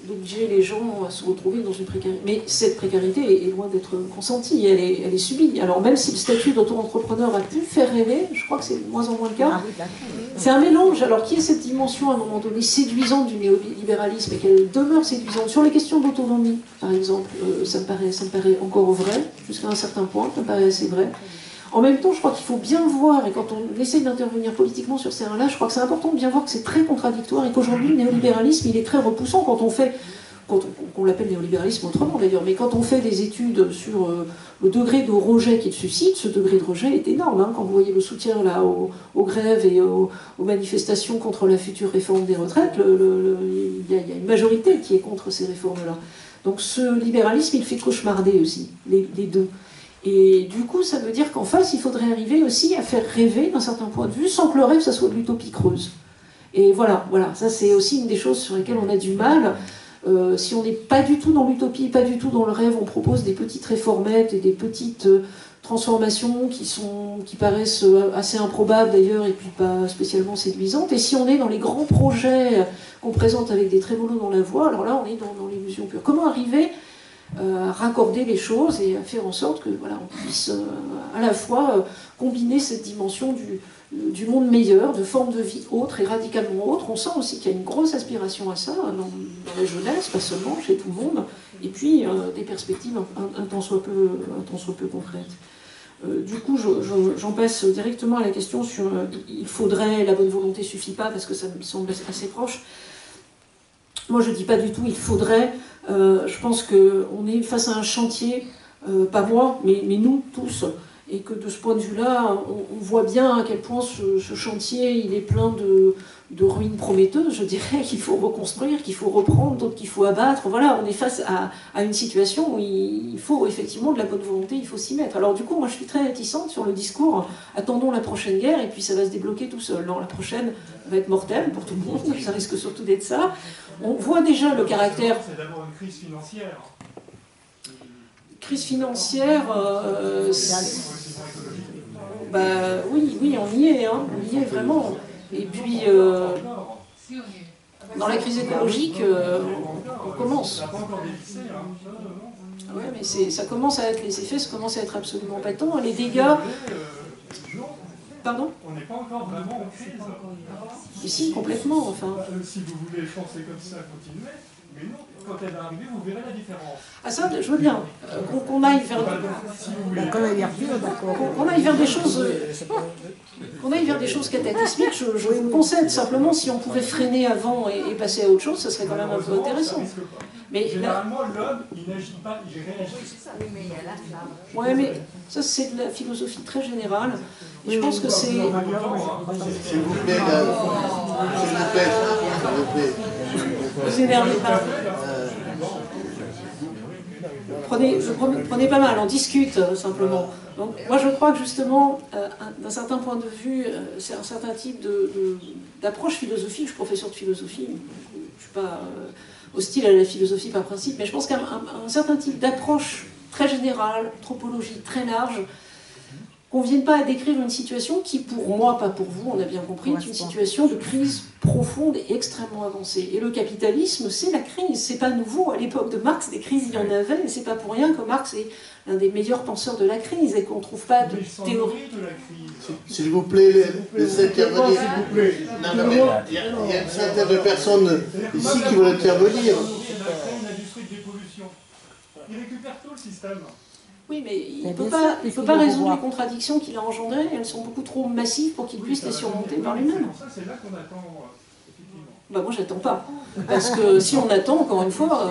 d'obliger les gens à se retrouver dans une précarité. Mais cette précarité est loin d'être consentie, elle est subie. Alors même si le statut d'auto-entrepreneur a pu faire rêver, je crois que c'est de moins en moins le cas. C'est un mélange, alors qui est cette dimension à un moment donné séduisante du néolibéralisme et qu'elle demeure séduisante. Sur les questions d'autonomie, par exemple, ça me paraît encore vrai, jusqu'à un certain point, ça me paraît assez vrai. En même temps, je crois qu'il faut bien voir, et quand on essaie d'intervenir politiquement sur ces terrains-là, je crois que c'est important de bien voir que c'est très contradictoire et qu'aujourd'hui, le néolibéralisme, il est très repoussant quand on l'appelle néolibéralisme autrement d'ailleurs, mais quand on fait des études sur le degré de rejet qu'il suscite, ce degré de rejet est énorme. Hein, quand vous voyez le soutien là, aux grèves et aux manifestations contre la future réforme des retraites, il y a une majorité qui est contre ces réformes-là. Donc ce libéralisme, il fait cauchemarder aussi, les deux. Et du coup, ça veut dire qu'en face, il faudrait arriver aussi à faire rêver d'un certain point de vue, sans que le rêve, ça soit de l'utopie creuse. Et voilà, ça c'est aussi une des choses sur lesquelles on a du mal. Si on n'est pas du tout dans l'utopie, pas du tout dans le rêve, on propose des petites réformettes et des petites transformations qui paraissent assez improbables d'ailleurs et puis pas spécialement séduisantes. Et si on est dans les grands projets qu'on présente avec des trémolos dans la voix, alors là on est dans l'illusion pure. Comment arriver à raccorder les choses et à faire en sorte que voilà, on puisse à la fois combiner cette dimension du monde meilleur, de formes de vie autres et radicalement autres. On sent aussi qu'il y a une grosse aspiration à ça dans la jeunesse, pas seulement, chez tout le monde, et puis des perspectives un tant soit peu concrètes. Du coup, j'en passe directement à la question sur il faudrait, la bonne volonté suffit pas, parce que ça me semble assez proche. Moi, je dis pas du tout il faudrait. Je pense qu'on est face à un chantier, pas moi, mais nous tous, et que de ce point de vue-là, on voit bien à quel point ce chantier, il est plein de ruines prometteuses, je dirais, qu'il faut reconstruire, qu'il faut reprendre, d'autres qu'il faut abattre. Voilà, on est face à une situation où il faut effectivement de la bonne volonté, il faut s'y mettre. Alors du coup, moi je suis très réticente sur le discours, attendons la prochaine guerre et puis ça va se débloquer tout seul. Non, la prochaine va être mortelle pour tout le monde, ça risque surtout d'être ça. On voit déjà le caractère... C'est d'abord une crise financière. Crise financière, oui, on y est, hein, on y est vraiment. Et puis, dans la crise écologique, on commence. Ouais, mais ça commence à être, les effets commencent à être absolument patents. Les dégâts, Pardon? On n'est pas encore vraiment en crise. Ici, complètement, enfin. Si vous voulez penser comme ça, continuez. Mais non, quand elle va arriver, vous verrez la différence. Ah ça, je veux bien. Qu'on aille vers... Qu'on aille vers des choses... Qu'on aille vers des choses cataclysmiques, je vous concède. Simplement, si on pouvait freiner avant et passer à autre chose, ça serait quand même un peu intéressant. Mais généralement, l'homme, il n'agit pas, il réagit. Oui, mais il y a la flamme. Ouais, mais ça, c'est de la philosophie très générale. Et je pense que c'est... S'il vous plaît, Vous énervez pas. Prenez pas mal, on discute simplement. Donc, moi, je crois que justement, d'un certain point de vue, c'est un certain type d'approche philosophique. Je suis professeur de philosophie, je ne suis pas hostile à la philosophie par principe, mais je pense qu'un certain type d'approche très générale, anthropologique très large, qu'on ne vienne pas à décrire une situation qui, pour moi, pas pour vous, on a bien compris, est une situation de crise profonde et extrêmement avancée. Et le capitalisme, c'est la crise. C'est pas nouveau. À l'époque de Marx, des crises, il y en avait, et c'est pas pour rien que Marx est l'un des meilleurs penseurs de la crise et qu'on ne trouve pas de théorie. S'il vous plaît, laissez intervenir. Non, mais il y a une centaine de personnes ici qui veulent intervenir. Une industrie de dépollution. Il récupère tout le système. Oui, mais il ne peut pas résoudre les contradictions qu'il a engendrées. Elles sont beaucoup trop massives pour qu'il puisse les surmonter par lui-même. C'est là qu'on attend. Bah moi, j'attends pas. Parce que si on attend, encore une fois,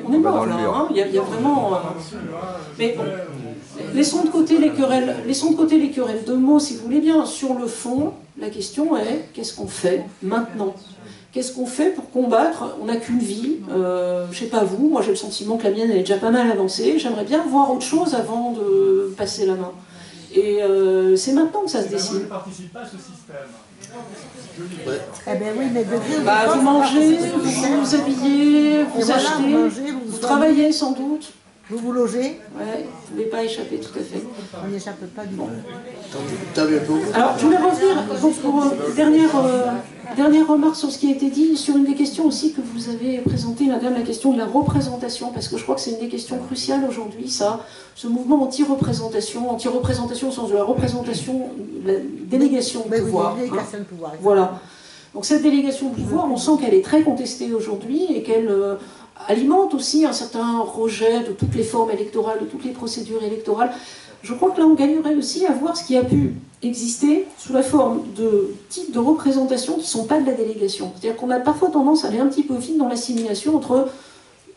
on est mort là. Hein. Il y a vraiment... Mais bon, laissons de côté les querelles de mots, si vous voulez bien. Sur le fond, la question est, qu'est-ce qu'on fait maintenant ? Qu'est-ce qu'on fait pour combattre? On n'a qu'une vie. Je sais pas vous, moi j'ai le sentiment que la mienne elle est déjà pas mal avancée. J'aimerais bien voir autre chose avant de passer la main. Et c'est maintenant que ça se décide. Vous ne participez pas à ce système. Eh bien oui, mais vous mangez, vous vous habillez, vous achetez, vous travaillez sans doute. Vous vous logez? Ouais, vous ne pouvez pas échapper tout à fait. On n'y échappe pas du tout. Alors, je voulais revenir donc, pour dernière remarque sur ce qui a été dit, sur une des questions aussi que vous avez présentée, madame, la question de la représentation, parce que je crois que c'est une des questions cruciales aujourd'hui, ça, ce mouvement anti-représentation au sens de la représentation, la délégation de pouvoir. Oui, délégation de pouvoir. Voilà. Donc cette délégation de pouvoir, on sent qu'elle est très contestée aujourd'hui et qu'elle alimente aussi un certain rejet de toutes les formes électorales, de toutes les procédures électorales. Je crois que là, on gagnerait aussi à voir ce qui a pu exister sous la forme de types de représentations qui ne sont pas de la délégation. C'est-à-dire qu'on a parfois tendance à aller un petit peu vite dans l'assimilation entre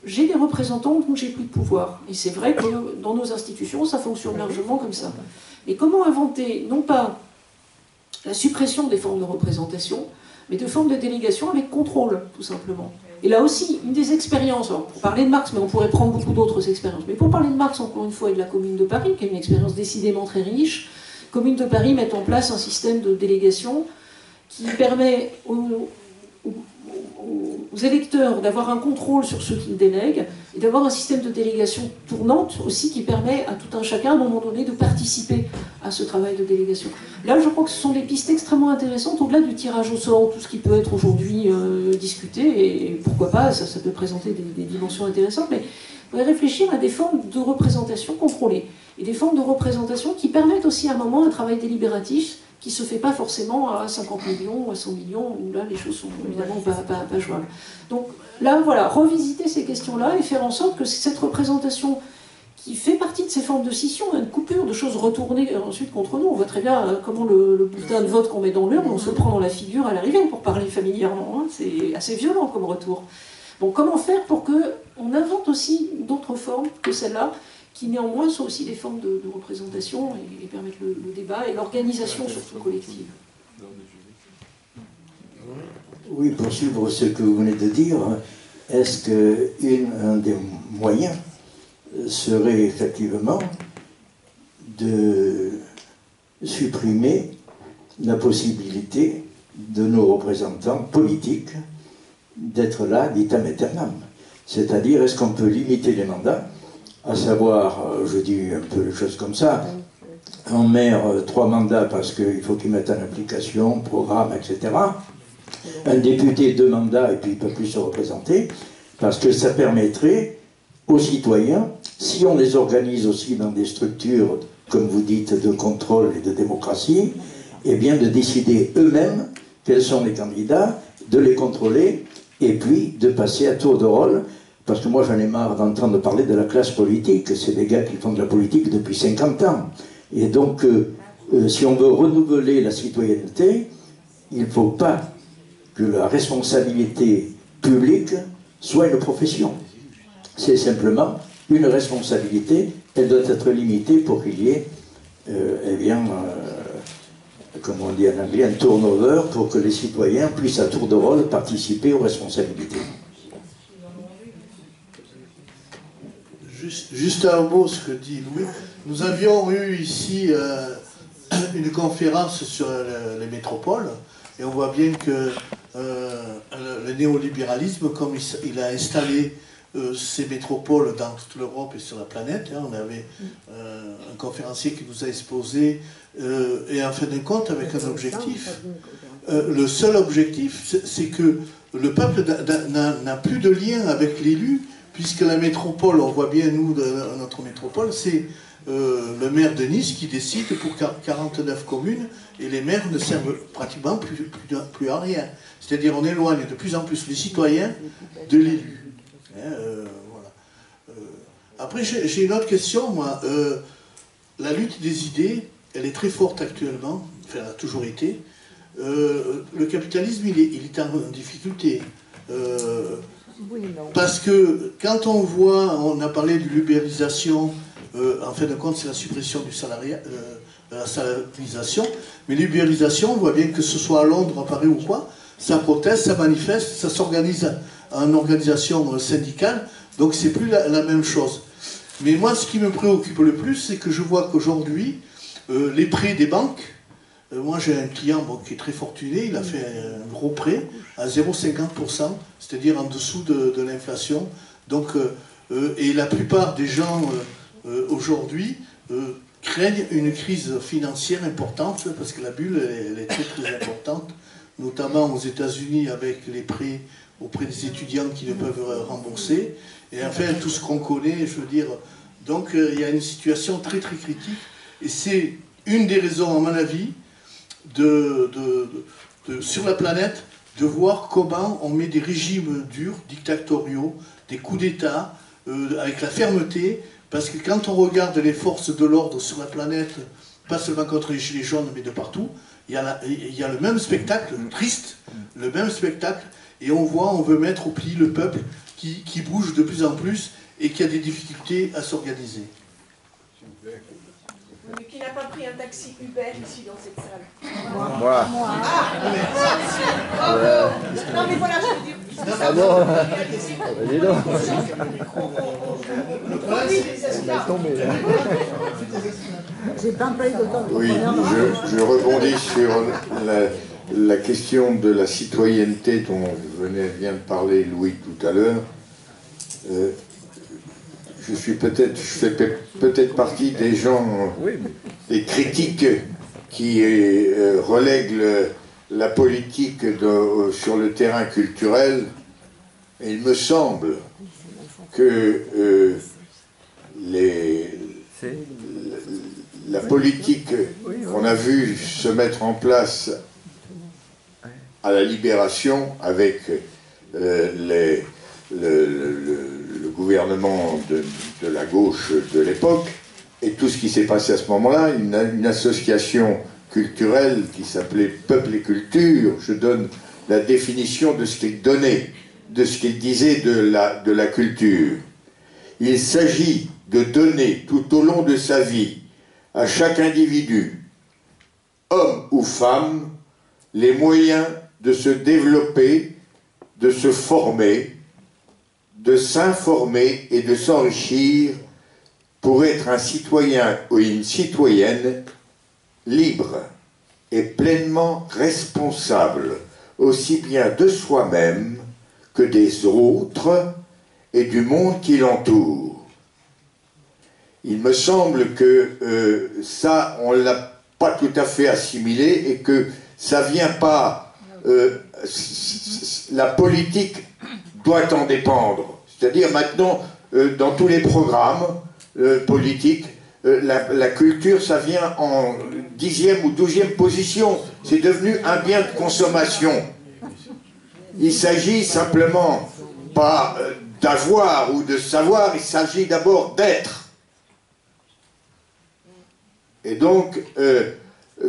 j'ai des représentants, donc j'ai plus de pouvoir. Et c'est vrai que dans nos institutions, ça fonctionne largement comme ça. Et comment inventer, non pas la suppression des formes de représentation, mais de formes de délégation avec contrôle, tout simplement. Et là aussi, une des expériences, alors pour parler de Marx, mais on pourrait prendre beaucoup d'autres expériences, mais pour parler de Marx, encore une fois, et de la Commune de Paris, qui est une expérience décidément très riche, la Commune de Paris met en place un système de délégation qui permet aux électeurs d'avoir un contrôle sur ceux qu'ils délèguent, et d'avoir un système de délégation tournante aussi qui permet à tout un chacun, à un moment donné, de participer à ce travail de délégation. Là, je crois que ce sont des pistes extrêmement intéressantes, au-delà du tirage au sort, tout ce qui peut être aujourd'hui discuté, et pourquoi pas, ça peut présenter des dimensions intéressantes, mais il faudrait réfléchir à des formes de représentation contrôlées, et des formes de représentation qui permettent aussi à un moment un travail délibératif, qui ne se fait pas forcément à 50 millions, à 100 millions, où là les choses sont évidemment pas jouables. Donc là, voilà, revisiter ces questions-là et faire en sorte que cette représentation qui fait partie de ces formes de scission, une coupure de choses retournées ensuite contre nous, on voit très bien comment le bulletin de vote qu'on met dans l'urne, on se le prend dans la figure à l'arrivée, pour parler familièrement, hein, c'est assez violent comme retour. Bon, comment faire pour qu'on invente aussi d'autres formes que celles-là, qui néanmoins sont aussi des formes de représentation et permettent le débat et l'organisation surtout collective. Oui, pour suivre ce que vous venez de dire, est-ce qu'un des moyens serait effectivement de supprimer la possibilité de nos représentants politiques d'être là vitam aeternam? C'est-à-dire, est-ce qu'on peut limiter les mandats? À savoir, je dis un peu les choses comme ça, en maire 3 mandats parce qu'il faut qu'ils mettent en application, programme, etc. Un député 2 mandats et puis il ne peut plus se représenter, parce que ça permettrait aux citoyens, si on les organise aussi dans des structures, comme vous dites, de contrôle et de démocratie, eh bien de décider eux-mêmes quels sont les candidats, de les contrôler, et puis de passer à tour de rôle, parce que moi j'en ai marre d'entendre parler de la classe politique, c'est des gars qui font de la politique depuis 50 ans. Et donc, si on veut renouveler la citoyenneté, il ne faut pas que la responsabilité publique soit une profession. C'est simplement une responsabilité, elle doit être limitée pour qu'il y ait, comme on dit en anglais, un turnover, pour que les citoyens puissent à tour de rôle participer aux responsabilités. Juste un mot, ce que dit Louis. Nous avions eu ici une conférence sur les métropoles, et on voit bien que le néolibéralisme, comme il a installé ces métropoles dans toute l'Europe et sur la planète, on avait un conférencier qui nous a exposé, et en fin de compte avec un objectif. Le seul objectif, c'est que le peuple n'a plus de lien avec l'élu, puisque la métropole, on voit bien, nous, notre métropole, c'est le maire de Nice qui décide pour 49 communes, et les maires ne servent pratiquement plus à rien. C'est-à-dire on éloigne de plus en plus les citoyens de l'élu. Voilà. Après, j'ai une autre question, moi. La lutte des idées, elle est très forte actuellement, enfin, elle a toujours été. Le capitalisme, il est en difficulté. Oui, non. Parce que quand on voit, on a parlé de l'ubérisation, en fin de compte c'est la suppression du salariat, la salarisation, mais l'ubérisation, on voit bien que ce soit à Londres, à Paris ou quoi, ça proteste, ça manifeste, ça s'organise en organisation syndicale, donc c'est plus la même chose. Mais moi, ce qui me préoccupe le plus, c'est que je vois qu'aujourd'hui, les prêts des banques, moi j'ai un client qui est très fortuné, il a fait un gros prêt à 0,50%, c'est-à-dire en dessous de l'inflation. Donc, et la plupart des gens aujourd'hui craignent une crise financière importante, parce que la bulle elle est très très importante, notamment aux États-Unis avec les prêts auprès des étudiants qui ne peuvent rembourser. Et enfin, tout ce qu'on connaît, je veux dire, donc il y a une situation très très critique, et c'est une des raisons, à mon avis, sur la planète, de voir comment on met des régimes durs, dictatoriaux, des coups d'État, avec la fermeté, parce que quand on regarde les forces de l'ordre sur la planète, pas seulement contre les gilets jaunes, mais de partout, il y a le même spectacle, triste, le même spectacle, et on voit, on veut mettre au pli le peuple qui bouge de plus en plus et qui a des difficultés à s'organiser. Mais qui n'a pas pris un taxi Uber ici dans cette salle? Moi. Bravo. Non mais voilà, je veux dire. Ah bon? Dis donc. J'ai pas employé d'autant de Oui, je rebondis sur la question de la citoyenneté dont vient de parler Louis tout à l'heure. Je fais peut-être partie des gens, des critiques qui relèguent la politique sur le terrain culturel. Et il me semble que la politique qu'on a vue se mettre en place à la Libération avec le gouvernement de la gauche de l'époque, et tout ce qui s'est passé à ce moment-là, une association culturelle qui s'appelait Peuple et Culture. Je donne la définition de ce qu'il donnait, de ce qu'il disait de la culture. Il s'agit de donner tout au long de sa vie à chaque individu, homme ou femme, les moyens de se développer, de se former, de s'informer et de s'enrichir pour être un citoyen ou une citoyenne libre et pleinement responsable, aussi bien de soi-même que des autres et du monde qui l'entoure. Il me semble que ça, on ne l'a pas tout à fait assimilé, et que ça ne vient pas... la politique doit en dépendre. C'est-à-dire maintenant, dans tous les programmes politiques, la culture, ça vient en 10e ou 12e position. C'est devenu un bien de consommation. Il s'agit simplement pas d'avoir ou de savoir, il s'agit d'abord d'être. Et donc,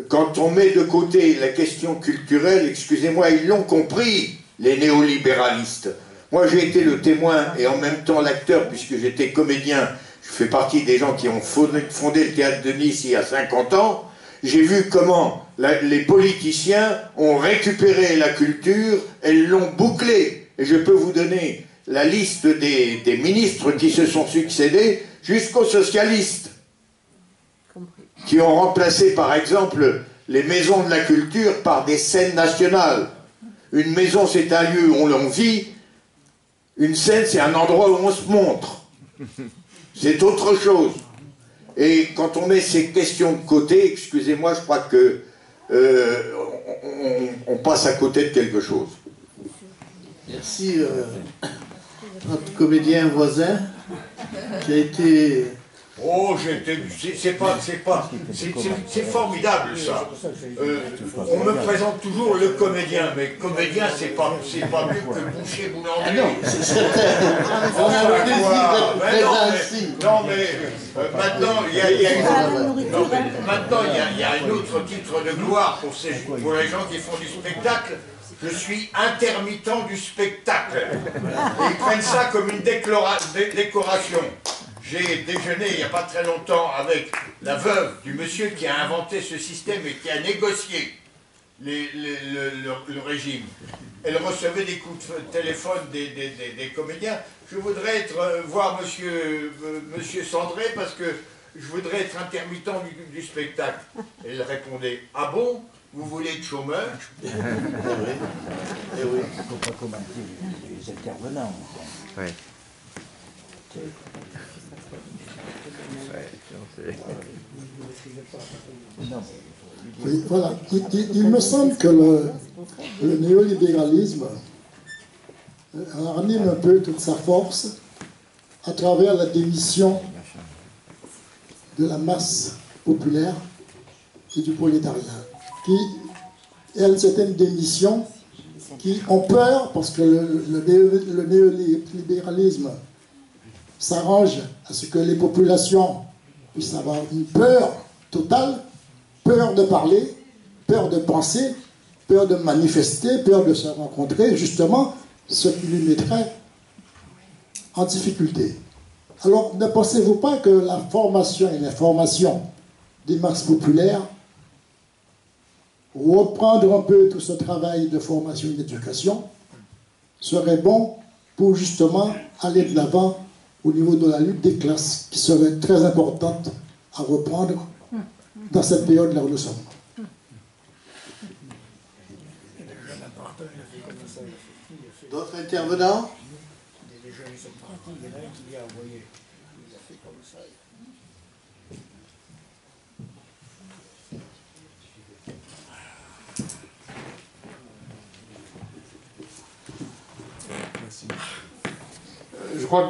quand on met de côté la question culturelle, excusez-moi, ils l'ont compris, les néolibéralistes. Moi, j'ai été le témoin et en même temps l'acteur, puisque j'étais comédien. Je fais partie des gens qui ont fondé le théâtre de Nice il y a 50 ans. J'ai vu comment les politiciens ont récupéré la culture et l'ont bouclée. Et je peux vous donner la liste des ministres qui se sont succédés jusqu'aux socialistes, qui ont remplacé par exemple les maisons de la culture par des scènes nationales. Une maison, c'est un lieu où l'on vit. Une scène, c'est un endroit où on se montre. C'est autre chose. Et quand on met ces questions de côté, excusez-moi, je crois que on passe à côté de quelque chose. Merci notre comédien voisin qui a été... Oh, c'est formidable ça. On me présente toujours le comédien, mais comédien c'est pas mieux que boucher boulanger. Ah non, c'est certain. On a le plaisir d'être présent ici. Non mais maintenant il y a un autre titre de gloire pour les gens qui font du spectacle. Je suis intermittent du spectacle. Et ils prennent ça comme une décoration. J'ai déjeuné il n'y a pas très longtemps avec la veuve du monsieur qui a inventé ce système et qui a négocié le régime. Elle recevait des coups de téléphone des comédiens. Je voudrais voir monsieur Sandré parce que je voudrais être intermittent du spectacle. Elle répondait, ah bon? Vous voulez être chômeur? Eh oui. Il ne faut pas commenter les intervenants. Ouais. Oui, voilà. Il me semble que le néolibéralisme anime un peu toute sa force à travers la démission de la masse populaire et du prolétariat, qui est une certaine démission, qui ont peur, parce que le néolibéralisme s'arrange à ce que les populations puissent avoir une peur totale, peur de parler, peur de penser, peur de manifester, peur de se rencontrer, justement, ce qui lui mettrait en difficulté. Alors, ne pensez-vous pas que la formation et l'information des masses populaires, reprendre un peu tout ce travail de formation et d'éducation, serait bon pour justement aller de l'avant au niveau de la lutte des classes, qui serait très importante à reprendre dans cette période-là où nous sommes. D'autres intervenants? Je crois que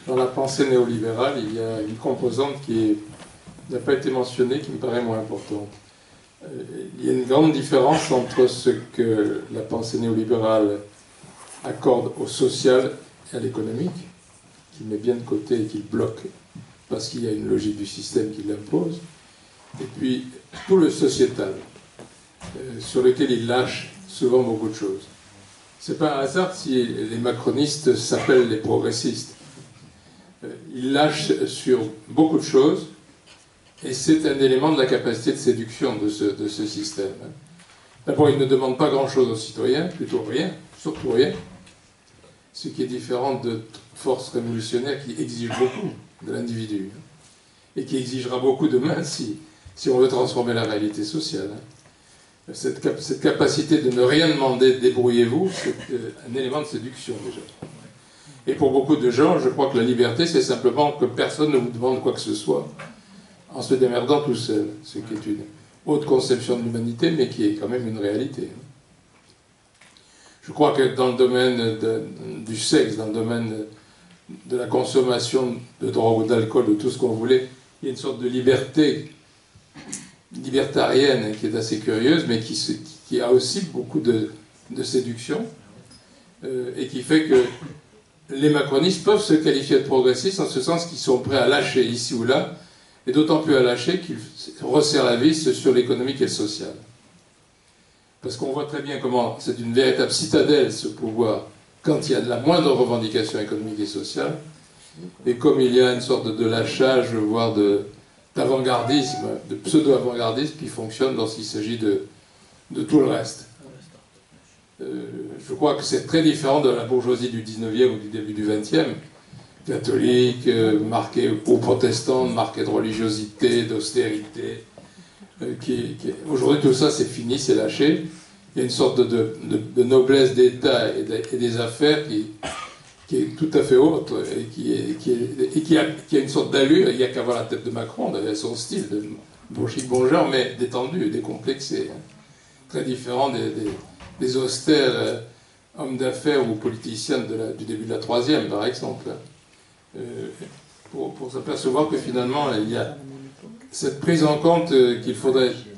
dans la pensée néolibérale, il y a une composante qui n'a pas été mentionnée, qui me paraît moins importante. Il y a une grande différence entre ce que la pensée néolibérale accorde au social et à l'économique, qu'il met bien de côté et qu'il bloque, parce qu'il y a une logique du système qui l'impose, et puis tout le sociétal, sur lequel il lâche souvent beaucoup de choses. C'est pas un hasard si les macronistes s'appellent les progressistes. Ils lâchent sur beaucoup de choses, et c'est un élément de la capacité de séduction de ce système. D'abord, ils ne demandent pas grand-chose aux citoyens, plutôt rien, surtout rien, ce qui est différent de forces révolutionnaires qui exigent beaucoup de l'individu, et qui exigera beaucoup demain si on veut transformer la réalité sociale. Cette capacité de ne rien demander, débrouillez-vous, c'est un élément de séduction déjà. Et pour beaucoup de gens, je crois que la liberté, c'est simplement que personne ne vous demande quoi que ce soit, en se démerdant tout seul, ce qui est une haute conception de l'humanité, mais qui est quand même une réalité. Je crois que dans le domaine du sexe, dans le domaine de la consommation de drogue ou d'alcool, de tout ce qu'on voulait, il y a une sorte de liberté libertarienne qui est assez curieuse, mais qui a aussi beaucoup de séduction, et qui fait que les macronistes peuvent se qualifier de progressistes en ce sens qu'ils sont prêts à lâcher ici ou là, et d'autant plus à lâcher qu'ils resserrent la vis sur l'économique et le social. Parce qu'on voit très bien comment c'est une véritable citadelle, ce pouvoir, quand il y a de la moindre revendication économique et sociale, et comme il y a une sorte de lâchage, voire d'avant-gardisme, de pseudo-avant-gardisme qui fonctionne lorsqu'il s'agit de tout le reste. Je crois que c'est très différent de la bourgeoisie du 19e ou du début du 20e, catholique, marquée aux protestants, marquée de religiosité, d'austérité. Aujourd'hui, tout ça, c'est fini, c'est lâché. Il y a une sorte de noblesse d'État et des affaires qui est tout à fait haute et qui a une sorte d'allure. Il n'y a qu'à voir la tête de Macron, d'ailleurs, son style de bon chic, bon genre, mais détendu, décomplexé. Très différent des austères hommes d'affaires ou politiciens du début de la Troisième, par exemple. Pour s'apercevoir que finalement, il y a cette prise en compte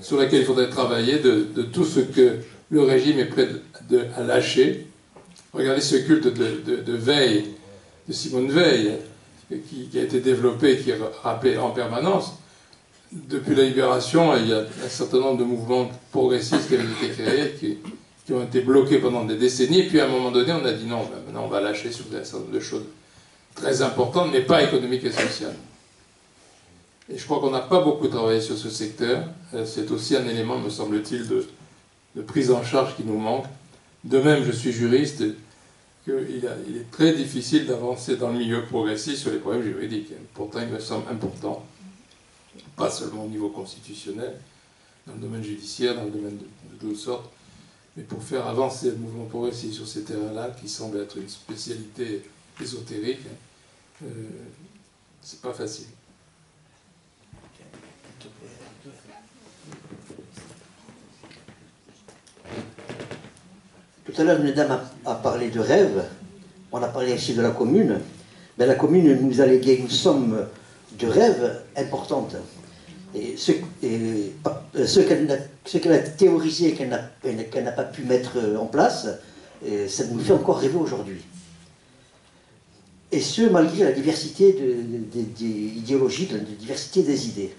sur laquelle il faudrait travailler de tout ce que le régime est prêt à lâcher. Regardez ce culte de Veil, de Simone Veil, qui a été développé, qui est rappelé en permanence. Depuis la Libération, il y a un certain nombre de mouvements progressistes qui avaient été créés, qui ont été bloqués pendant des décennies, et puis à un moment donné, on a dit non, maintenant on va lâcher sur un certain nombre de choses très importantes, mais pas économiques et sociales. Et je crois qu'on n'a pas beaucoup travaillé sur ce secteur. C'est aussi un élément, me semble-t-il, de prise en charge qui nous manque. De même, je suis juriste, qu'il est très difficile d'avancer dans le milieu progressiste sur les problèmes juridiques. Pourtant, il me semble important, pas seulement au niveau constitutionnel, dans le domaine judiciaire, dans le domaine de d'autres sortes, mais pour faire avancer le mouvement progressiste sur ces terrains-là, qui semble être une spécialité ésotérique, c'est pas facile. Tout à l'heure, une dame a parlé de rêve. On a parlé aussi de la commune. Mais la commune nous a légué une somme de rêves importante. Et ce qu'elle a théorisé et qu'elle n'a pas pu mettre en place, ça nous fait encore rêver aujourd'hui. Et ce, malgré la diversité idéologique, la diversité des idées.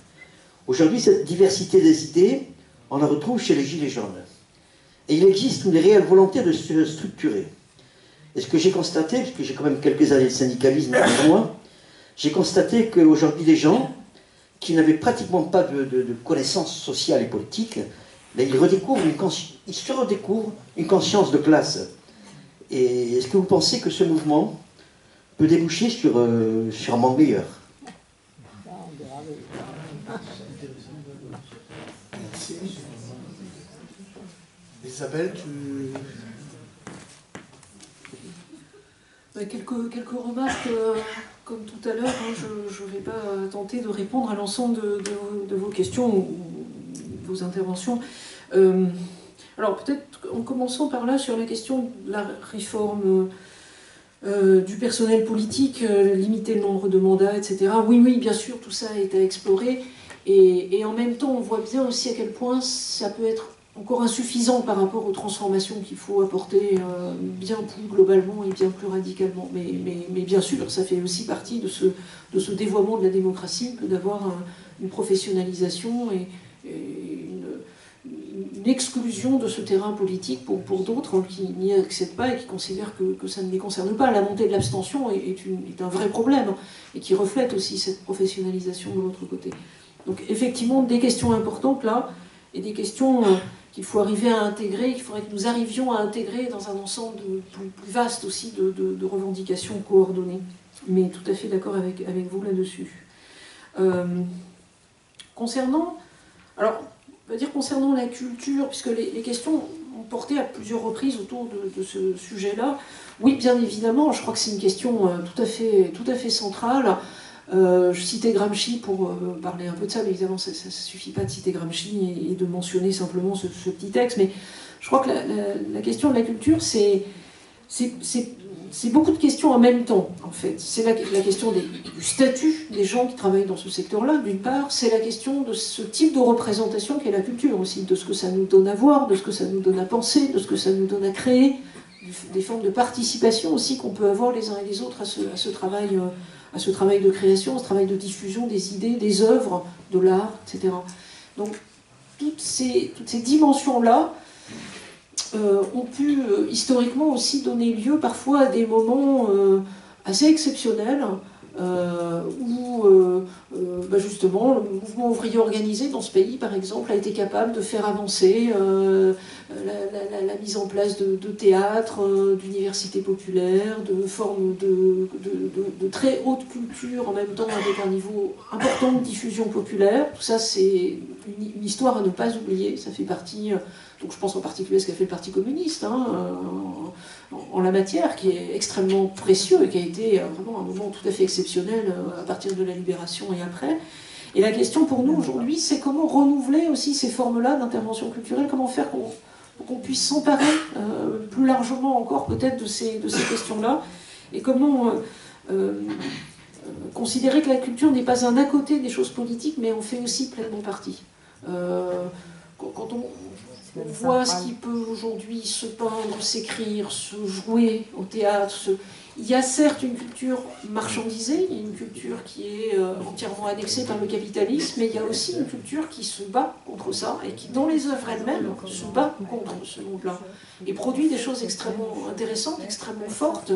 Aujourd'hui, cette diversité des idées, on la retrouve chez les Gilets jaunes. Et il existe une réelle volonté de se structurer. Et ce que j'ai constaté, parce que j'ai quand même quelques années de syndicalisme derrière moi, j'ai constaté qu'aujourd'hui, les gens qui n'avaient pratiquement pas de connaissances sociales et politiques, ils se redécouvrent une conscience de classe. Et est-ce que vous pensez que ce mouvement peut déboucher sur un monde meilleur? Merci. Isabelle, quelques remarques, comme tout à l'heure, hein, je ne vais pas tenter de répondre à l'ensemble de vos questions ou vos interventions. Alors peut-être en commençant par là sur la question de la réforme du personnel politique, limiter le nombre de mandats, etc. Oui, bien sûr, tout ça est à explorer. Et en même temps, on voit bien aussi à quel point ça peut être encore insuffisant par rapport aux transformations qu'il faut apporter bien plus globalement et bien plus radicalement. Mais bien sûr, ça fait aussi partie de ce dévoiement de la démocratie que d'avoir une professionnalisation et une exclusion de ce terrain politique pour d'autres qui n'y accèdent pas et qui considèrent que ça ne les concerne pas. La montée de l'abstention est un vrai problème et qui reflète aussi cette professionnalisation de l'autre côté. Donc effectivement, des questions importantes là, et des questions qu'il faut arriver à intégrer, qu'il faudrait que nous arrivions à intégrer dans un ensemble plus vaste aussi de revendications coordonnées. Mais tout à fait d'accord avec vous là-dessus. Concernant la culture, puisque les questions ont porté à plusieurs reprises autour de ce sujet-là, oui, bien évidemment, je crois que c'est une question tout à fait centrale. Je citais Gramsci pour parler un peu de ça, mais évidemment ça ne suffit pas de citer Gramsci et de mentionner simplement ce petit texte, mais je crois que la question de la culture, c'est c'est beaucoup de questions en même temps, en fait. C'est la question du statut des gens qui travaillent dans ce secteur-là, d'une part. C'est la question de ce type de représentation qu'est la culture aussi, de ce que ça nous donne à voir, de ce que ça nous donne à penser, de ce que ça nous donne à créer, des formes de participation aussi qu'on peut avoir les uns et les autres à ce travail de création, à ce travail de diffusion des idées, des œuvres, de l'art, etc. Donc, toutes ces dimensions-là ont pu historiquement aussi donner lieu parfois à des moments assez exceptionnels où justement le mouvement ouvrier organisé dans ce pays, par exemple, a été capable de faire avancer la mise en place de théâtres, d'universités populaires, de formes de très haute culture en même temps avec un niveau important de diffusion populaire. Tout ça, c'est une histoire à ne pas oublier. Ça fait partie, donc je pense en particulier à ce qu'a fait le Parti communiste en la matière, qui est extrêmement précieux et qui a été vraiment un moment tout à fait exceptionnel à partir de la libération et après. Et la question pour nous aujourd'hui, c'est comment renouveler aussi ces formes-là d'intervention culturelle, comment faire pour qu'on puisse s'emparer plus largement encore peut-être de ces questions-là, et comment considérer que la culture n'est pas un à côté des choses politiques, mais en fait aussi pleinement partie. Quand on voit ce qui peut aujourd'hui se peindre, s'écrire, se jouer au théâtre, il y a certes une culture marchandisée, il y a une culture qui est entièrement annexée par le capitalisme, mais il y a aussi une culture qui se bat contre ça, et qui, dans les œuvres elles-mêmes, se bat contre ce monde-là, et produit des choses extrêmement intéressantes, extrêmement fortes,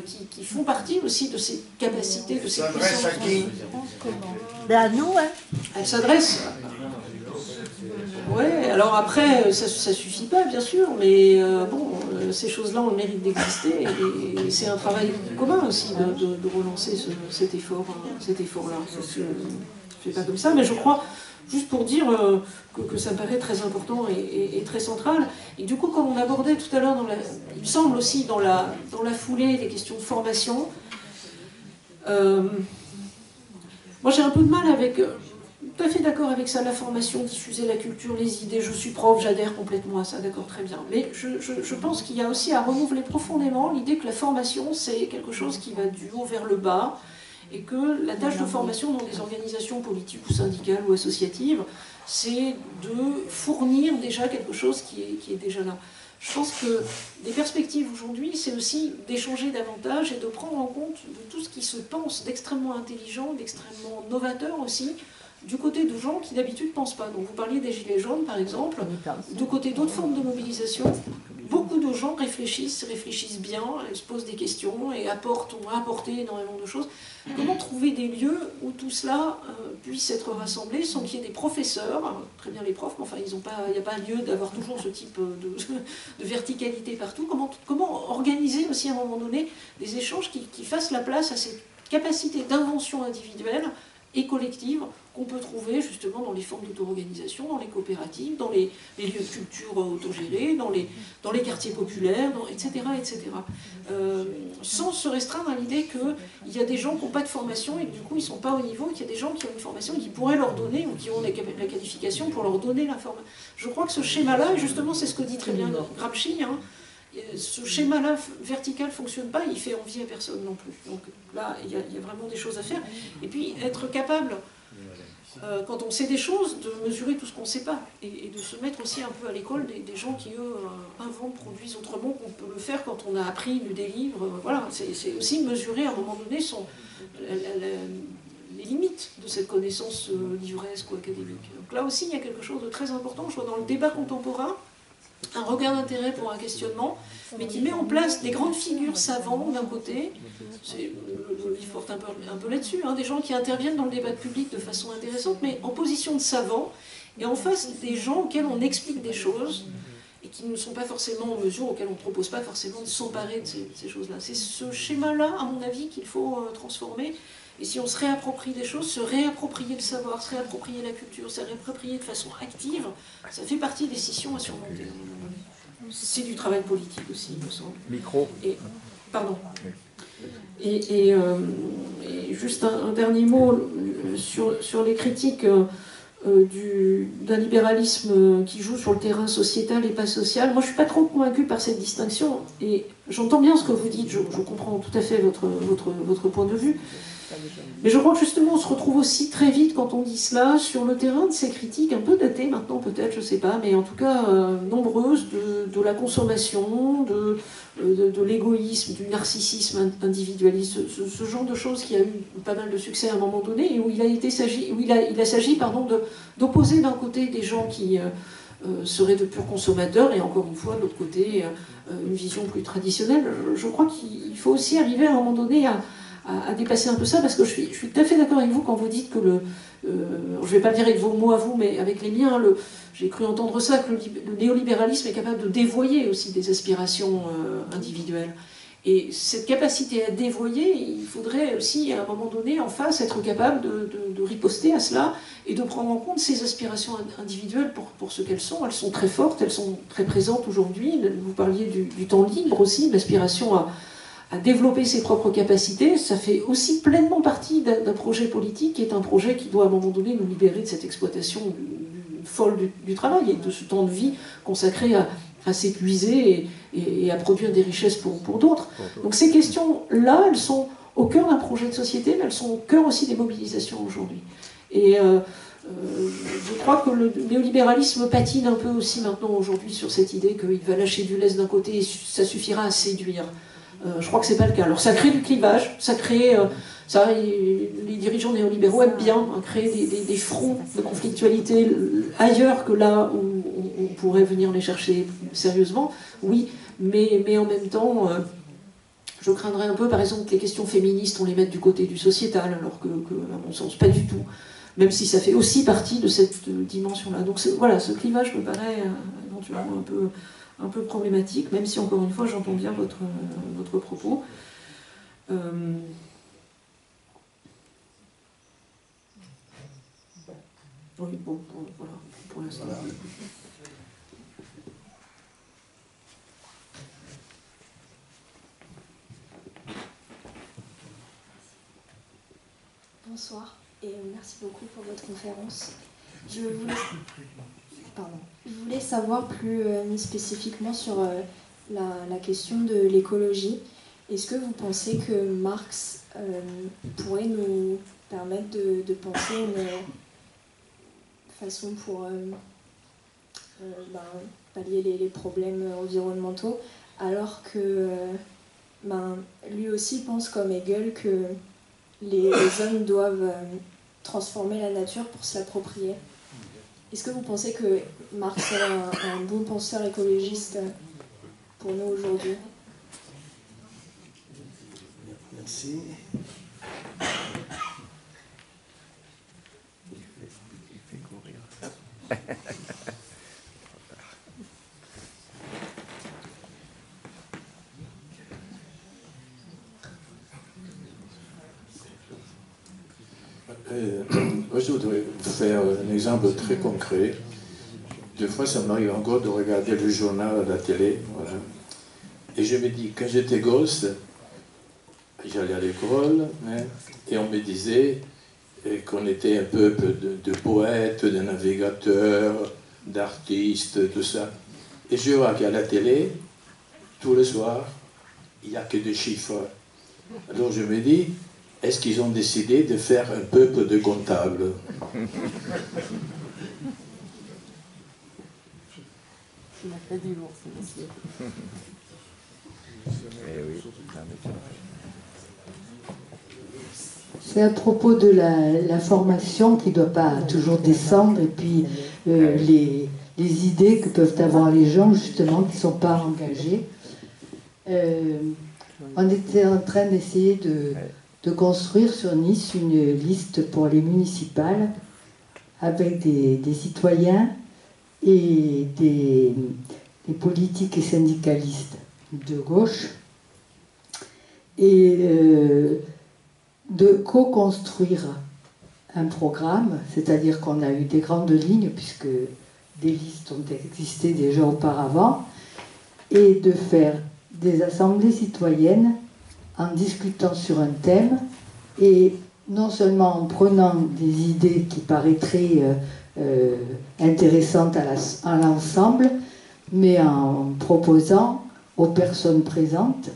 qui font partie aussi de ces capacités, de ces puissances. À nous, hein. Elle s'adresse. Ouais, alors après, ça suffit pas, bien sûr, mais ces choses-là ont le mérite d'exister, et c'est un travail commun aussi de relancer cet effort-là. Je ne fais pas comme ça, mais je crois, juste pour dire que ça me paraît très important et très central, et du coup, quand on abordait tout à l'heure, il me semble aussi dans la foulée, les questions de formation, moi j'ai un peu de mal avec... Tout à fait d'accord avec ça, la formation, diffuser la culture, les idées, je suis prof, j'adhère complètement à ça, d'accord, très bien. Mais je pense qu'il y a aussi à renouveler profondément l'idée que la formation, c'est quelque chose qui va du haut vers le bas, et que la tâche de formation dans des organisations politiques ou syndicales ou associatives, c'est de fournir déjà quelque chose qui est déjà là. Je pense que les perspectives aujourd'hui, c'est aussi d'échanger davantage et de prendre en compte de tout ce qui se pense d'extrêmement intelligent, d'extrêmement novateur aussi, du côté de gens qui d'habitude ne pensent pas. Donc vous parliez des Gilets jaunes par exemple, du côté d'autres formes de mobilisation, beaucoup de gens réfléchissent bien, se posent des questions et ont apporté énormément de choses. Comment trouver des lieux où tout cela puisse être rassemblé sans qu'il y ait des professeurs, très bien les profs, mais enfin il n'y a pas lieu d'avoir toujours ce type de verticalité partout. Comment organiser aussi à un moment donné des échanges qui fassent la place à cette capacité d'invention individuelle et collective qu'on peut trouver justement dans les formes d'auto-organisation, dans les coopératives, dans les lieux de culture autogérés, dans les quartiers populaires, etc. Sans se restreindre à l'idée qu'il y a des gens qui n'ont pas de formation et que du coup ils ne sont pas au niveau, qu'il y a des gens qui ont une formation et qui pourraient leur donner, ou qui ont la qualification pour leur donner la formation. Je crois que ce schéma-là, et justement c'est ce que dit très bien Gramsci, ce schéma-là vertical ne fonctionne pas, il fait envie à personne non plus. Donc là, il y a vraiment des choses à faire. Et puis être capable, quand on sait des choses, de mesurer tout ce qu'on ne sait pas. Et de se mettre aussi un peu à l'école des gens qui, eux, inventent, produisent autrement qu'on peut le faire quand on a appris, lu des livres. Voilà, c'est aussi mesurer à un moment donné les limites de cette connaissance livresque ou académique. Donc là aussi, il y a quelque chose de très important, je vois dans le débat contemporain, un regard d'intérêt pour un questionnement, mais qui met en place des grandes figures savantes d'un côté, le livre porte un peu là-dessus, des gens qui interviennent dans le débat public de façon intéressante, mais en position de savants, et en face des gens auxquels on explique des choses, et qui ne sont pas forcément en mesure, auxquels on ne propose pas forcément de s'emparer de ces choses-là. C'est ce schéma-là, à mon avis, qu'il faut transformer. Et si on se réapproprie des choses, se réapproprier le savoir, se réapproprier la culture, se réapproprier de façon active, ça fait partie des scissions à surmonter. C'est du travail politique aussi, il me semble. Micro. Pardon. Et juste un dernier mot sur les critiques d'un libéralisme qui joue sur le terrain sociétal et pas social. Moi, je ne suis pas trop convaincue par cette distinction, et j'entends bien ce que vous dites, je comprends tout à fait votre point de vue, mais je crois que justement, on se retrouve aussi très vite, quand on dit cela, sur le terrain de ces critiques, un peu datées maintenant peut-être, je ne sais pas, mais en tout cas nombreuses, de la consommation, de l'égoïsme, du narcissisme individualiste, ce genre de choses qui a eu pas mal de succès à un moment donné, et où il a s'agi d'opposer d'un côté des gens qui seraient de purs consommateurs, et encore une fois, de l'autre côté, une vision plus traditionnelle. Je crois qu'il faut aussi arriver à un moment donné à dépasser un peu ça, parce que je suis tout à fait d'accord avec vous quand vous dites que je ne vais pas le dire avec vos mots à vous, mais avec les miens, j'ai cru entendre ça, que le néolibéralisme est capable de dévoyer aussi des aspirations individuelles. Et cette capacité à dévoyer, il faudrait aussi, à un moment donné, en face, être capable de riposter à cela et de prendre en compte ces aspirations individuelles pour ce qu'elles sont. Elles sont très fortes, elles sont très présentes aujourd'hui. Vous parliez du temps libre aussi, de l'aspiration à développer ses propres capacités. Ça fait aussi pleinement partie d'un projet politique qui est un projet qui doit à un moment donné nous libérer de cette exploitation folle du travail et de ce temps de vie consacré à s'épuiser et à produire des richesses pour d'autres. Donc ces questions-là, elles sont au cœur d'un projet de société, mais elles sont au cœur aussi des mobilisations aujourd'hui. Et je crois que le néolibéralisme patine un peu aussi maintenant aujourd'hui sur cette idée qu'il va lâcher du lest d'un côté et ça suffira à séduire. Je crois que c'est pas le cas. Alors ça crée du clivage, ça crée... les dirigeants néolibéraux aiment bien créer des fronts de conflictualité ailleurs que là où on pourrait venir les chercher sérieusement, oui, mais en même temps, je craindrais un peu, par exemple, que les questions féministes, on les mette du côté du sociétal, alors que à mon sens, pas du tout, même si ça fait aussi partie de cette dimension-là. Donc voilà, ce clivage me paraît éventuellement un peu problématique, même si, encore une fois, j'entends bien votre propos. Oui, bon, voilà, pour l'instant. Voilà. Bonsoir et merci beaucoup pour votre conférence. Je voulais savoir plus spécifiquement sur la question de l'écologie. Est-ce que vous pensez que Marx pourrait nous permettre de penser une façon pour pallier les problèmes environnementaux, alors que lui aussi pense comme Hegel que les hommes doivent transformer la nature pour se l'approprier. Est-ce que vous pensez que Marx est un bon penseur écologiste pour nous aujourd'hui? Merci. Moi, je voudrais faire un exemple très concret. Des fois, ça m'arrive encore de regarder le journal à la télé, voilà. Et je me dis, quand j'étais gosse, j'allais à l'école, hein, et on me disait qu'on était un peuple de poètes, de navigateurs, d'artistes, tout ça. Et je vois qu'à la télé, tous les soirs, il n'y a que des chiffres. Alors je me dis, est-ce qu'ils ont décidé de faire un peuple de comptables? C'est à propos de la formation qui ne doit pas toujours descendre, et puis les idées que peuvent avoir les gens, justement, qui ne sont pas engagés. On était en train d'essayer de construire sur Nice une liste pour les municipales avec des citoyens et des politiques et syndicalistes de gauche, et de co-construire un programme, c'est-à-dire qu'on a eu des grandes lignes, puisque des listes ont existé déjà auparavant, et de faire des assemblées citoyennes en discutant sur un thème, et non seulement en prenant des idées qui paraîtraient intéressante à l'ensemble, mais en proposant aux personnes présentes,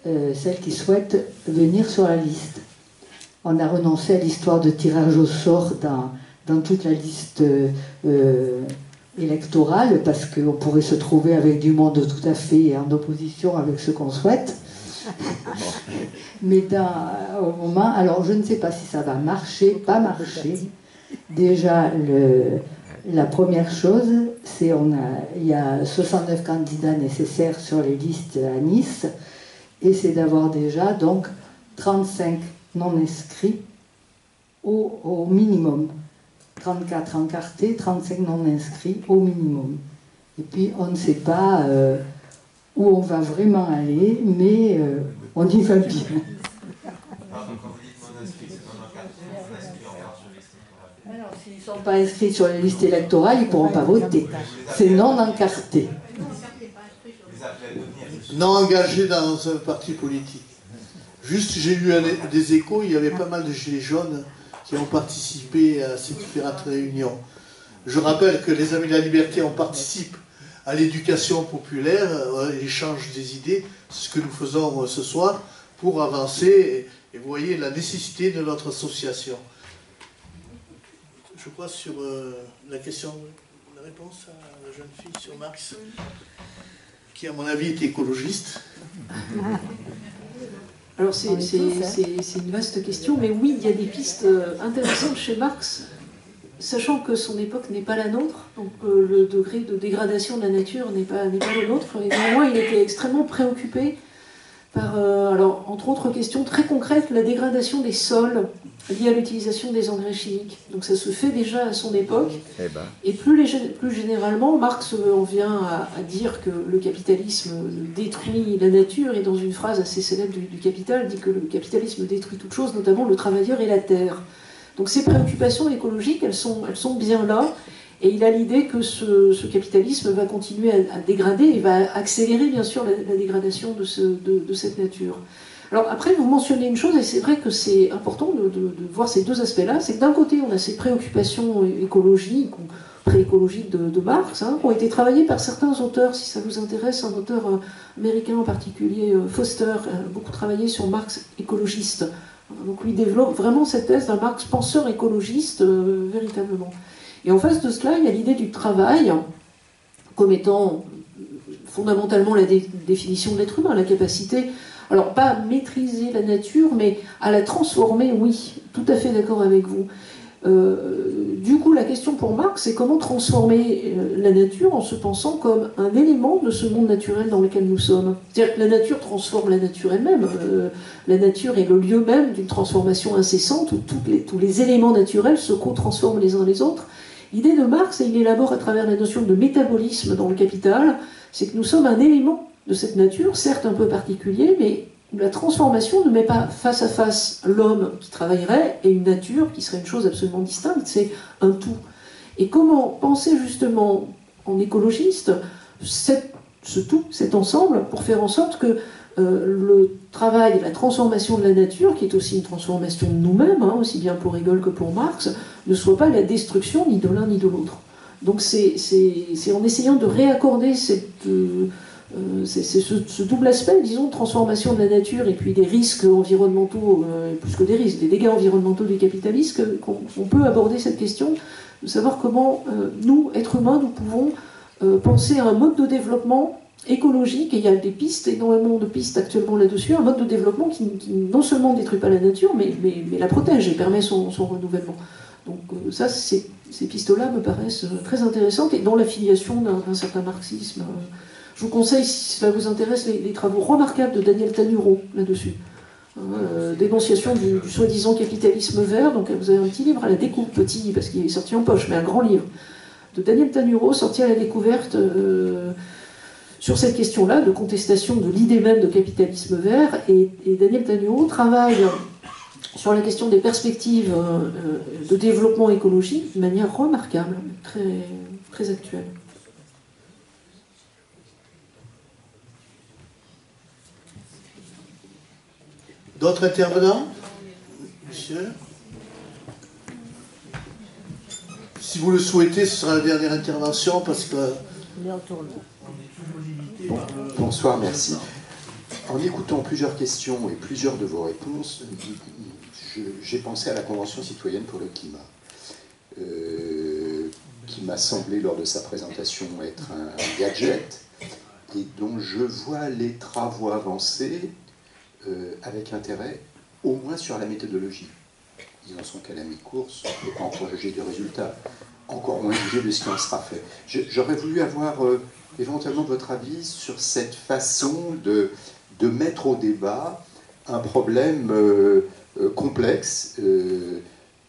celles qui souhaitent venir sur la liste. On a renoncé à l'histoire de tirage au sort dans toute la liste électorale, parce qu'on pourrait se trouver avec du monde tout à fait en opposition avec ce qu'on souhaite. Mais au moment, alors je ne sais pas si ça va marcher, pas marcher. Déjà, la première chose, c'est il y a 69 candidats nécessaires sur les listes à Nice, et c'est d'avoir déjà donc 35 non-inscrits au minimum. 34 encartés, 35 non-inscrits au minimum. Et puis on ne sait pas où on va vraiment aller, mais on y va bien. Alors, s'ils ne sont pas inscrits sur la liste électorale, ils ne pourront pas voter. C'est non encarté. Non engagé dans un parti politique. Juste, j'ai eu des échos, il y avait pas mal de gilets jaunes qui ont participé à ces différentes réunions. Je rappelle que les Amis de la Liberté, on participe à l'éducation populaire, à l'échange des idées, c'est ce que nous faisons ce soir, pour avancer, et vous voyez la nécessité de notre association. Je crois sur la question, la réponse à la jeune fille sur Marx, qui à mon avis est écologiste. Alors c'est une vaste question, mais oui, il y a des pistes intéressantes chez Marx, sachant que son époque n'est pas la nôtre, donc le degré de dégradation de la nature n'est pas le nôtre, et néanmoins il était extrêmement préoccupé par, alors, entre autres questions très concrètes, la dégradation des sols liée à l'utilisation des engrais chimiques. Donc ça se fait déjà à son époque. Et plus généralement, Marx en vient à dire que le capitalisme détruit la nature, et dans une phrase assez célèbre du Capital, dit que le capitalisme détruit toute chose, notamment le travailleur et la terre. Donc ces préoccupations écologiques, elles sont bien là. Et il a l'idée que ce capitalisme va continuer à dégrader et va accélérer bien sûr la dégradation de cette nature. Alors après, vous mentionnez une chose, et c'est vrai que c'est important de voir ces deux aspects-là, c'est que d'un côté, on a ces préoccupations écologiques, préécologiques de Marx, qui ont été travaillées par certains auteurs, si ça vous intéresse, un auteur américain en particulier, Foster, a beaucoup travaillé sur Marx écologiste. Donc lui développe vraiment cette thèse d'un Marx penseur écologiste, véritablement. Et en face de cela, il y a l'idée du travail comme étant fondamentalement la définition de l'être humain, la capacité, alors pas à maîtriser la nature, mais à la transformer, oui, tout à fait d'accord avec vous. Du coup, la question pour Marx, c'est comment transformer la nature en se pensant comme un élément de ce monde naturel dans lequel nous sommes. C'est-à-dire que la nature transforme la nature elle-même. La nature est le lieu même d'une transformation incessante où tous les éléments naturels se co-transforment les uns les autres. L'idée de Marx, et il élabore à travers la notion de métabolisme dans le Capital, c'est que nous sommes un élément de cette nature, certes un peu particulier, mais la transformation ne met pas face à face l'homme qui travaillerait et une nature qui serait une chose absolument distincte, c'est un tout. Et comment penser justement en écologiste ce tout, cet ensemble, pour faire en sorte que le travail et la transformation de la nature, qui est aussi une transformation de nous-mêmes, aussi bien pour Hegel que pour Marx, ne soit pas la destruction ni de l'un ni de l'autre. Donc c'est en essayant de réaccorder ce double aspect, disons, de transformation de la nature et puis des risques environnementaux, plus que des risques, des dégâts environnementaux du capitalisme, qu'on peut aborder cette question de savoir comment nous, êtres humains, nous pouvons penser à un mode de développement écologique, et il y a des pistes, énormément de pistes actuellement là-dessus, un mode de développement qui non seulement ne détruit pas la nature, mais la protège et permet son renouvellement. Donc ça, ces pistes-là me paraissent très intéressantes, et dans l'affiliation d'un certain marxisme. Je vous conseille, si cela vous intéresse, les travaux remarquables de Daniel Tanuro là-dessus. Dénonciation du soi-disant capitalisme vert. Donc vous avez un petit livre à la découverte, petit parce qu'il est sorti en poche, mais un grand livre, de Daniel Tanuro, sorti à la découverte sur cette question-là, de contestation de l'idée même de capitalisme vert. Et Daniel Tanuro travaille sur la question des perspectives de développement écologique de manière remarquable, très, très actuelle. D'autres intervenants? Monsieur? Si vous le souhaitez, ce sera la dernière intervention parce que... Bonsoir, merci. En écoutant plusieurs questions et plusieurs de vos réponses, j'ai pensé à la Convention citoyenne pour le climat, qui m'a semblé lors de sa présentation être un gadget, et dont je vois les travaux avancer avec intérêt, au moins sur la méthodologie. Ils en sont qu'à la mi-course, on ne peut pas encore juger du résultat, encore moins juger de ce qui en sera fait. J'aurais voulu avoir éventuellement votre avis sur cette façon de mettre au débat un problème complexe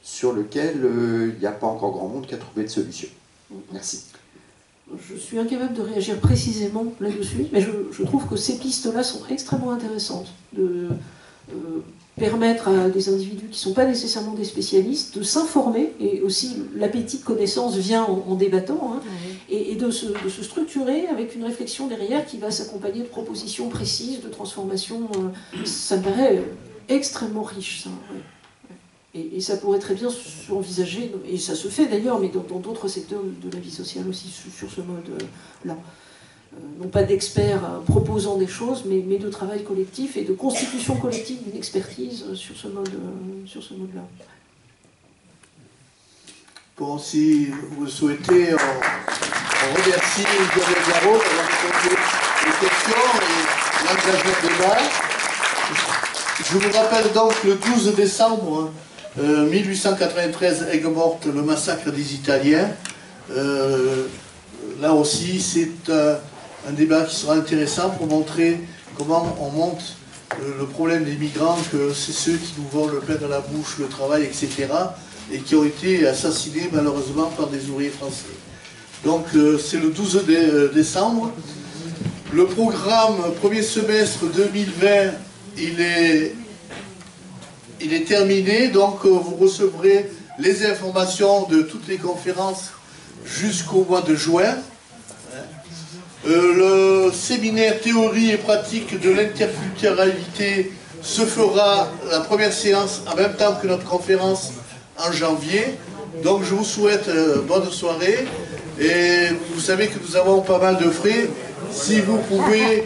sur lequel il n'y a pas encore grand monde qui a trouvé de solution. Merci. Je suis incapable de réagir précisément là-dessus, mais je trouve que ces pistes-là sont extrêmement intéressantes. De permettre à des individus qui ne sont pas nécessairement des spécialistes de s'informer, et aussi l'appétit de connaissance vient en débattant, hein, et de se structurer avec une réflexion derrière qui va s'accompagner de propositions précises, de transformations. Ça me paraît extrêmement riche, ça. Ouais. Et ça pourrait très bien s'envisager, et ça se fait d'ailleurs, mais dans d'autres secteurs de la vie sociale aussi, sur ce mode-là. Non pas d'experts proposant des choses, mais de travail collectif et de constitution collective d'une expertise sur ce mode-là. Bon, si vous le souhaitez, on remercie Gabriel Garot d'avoir répondu aux questions et l'engagement de débat. Je vous rappelle donc le 12 décembre 1893, Aigues-Mortes, le massacre des Italiens. Là aussi, c'est un débat qui sera intéressant pour montrer comment on monte le problème des migrants, que c'est ceux qui nous volent le pain dans la bouche, le travail, etc., et qui ont été assassinés malheureusement par des ouvriers français. Donc c'est le 12 décembre. Le programme premier semestre 2020, il est terminé, donc vous recevrez les informations de toutes les conférences jusqu'au mois de juin. Le séminaire théorie et pratique de l'interculturalité se fera la première séance en même temps que notre conférence en janvier. Donc je vous souhaite bonne soirée et vous savez que nous avons pas mal de frais. Si vous pouvez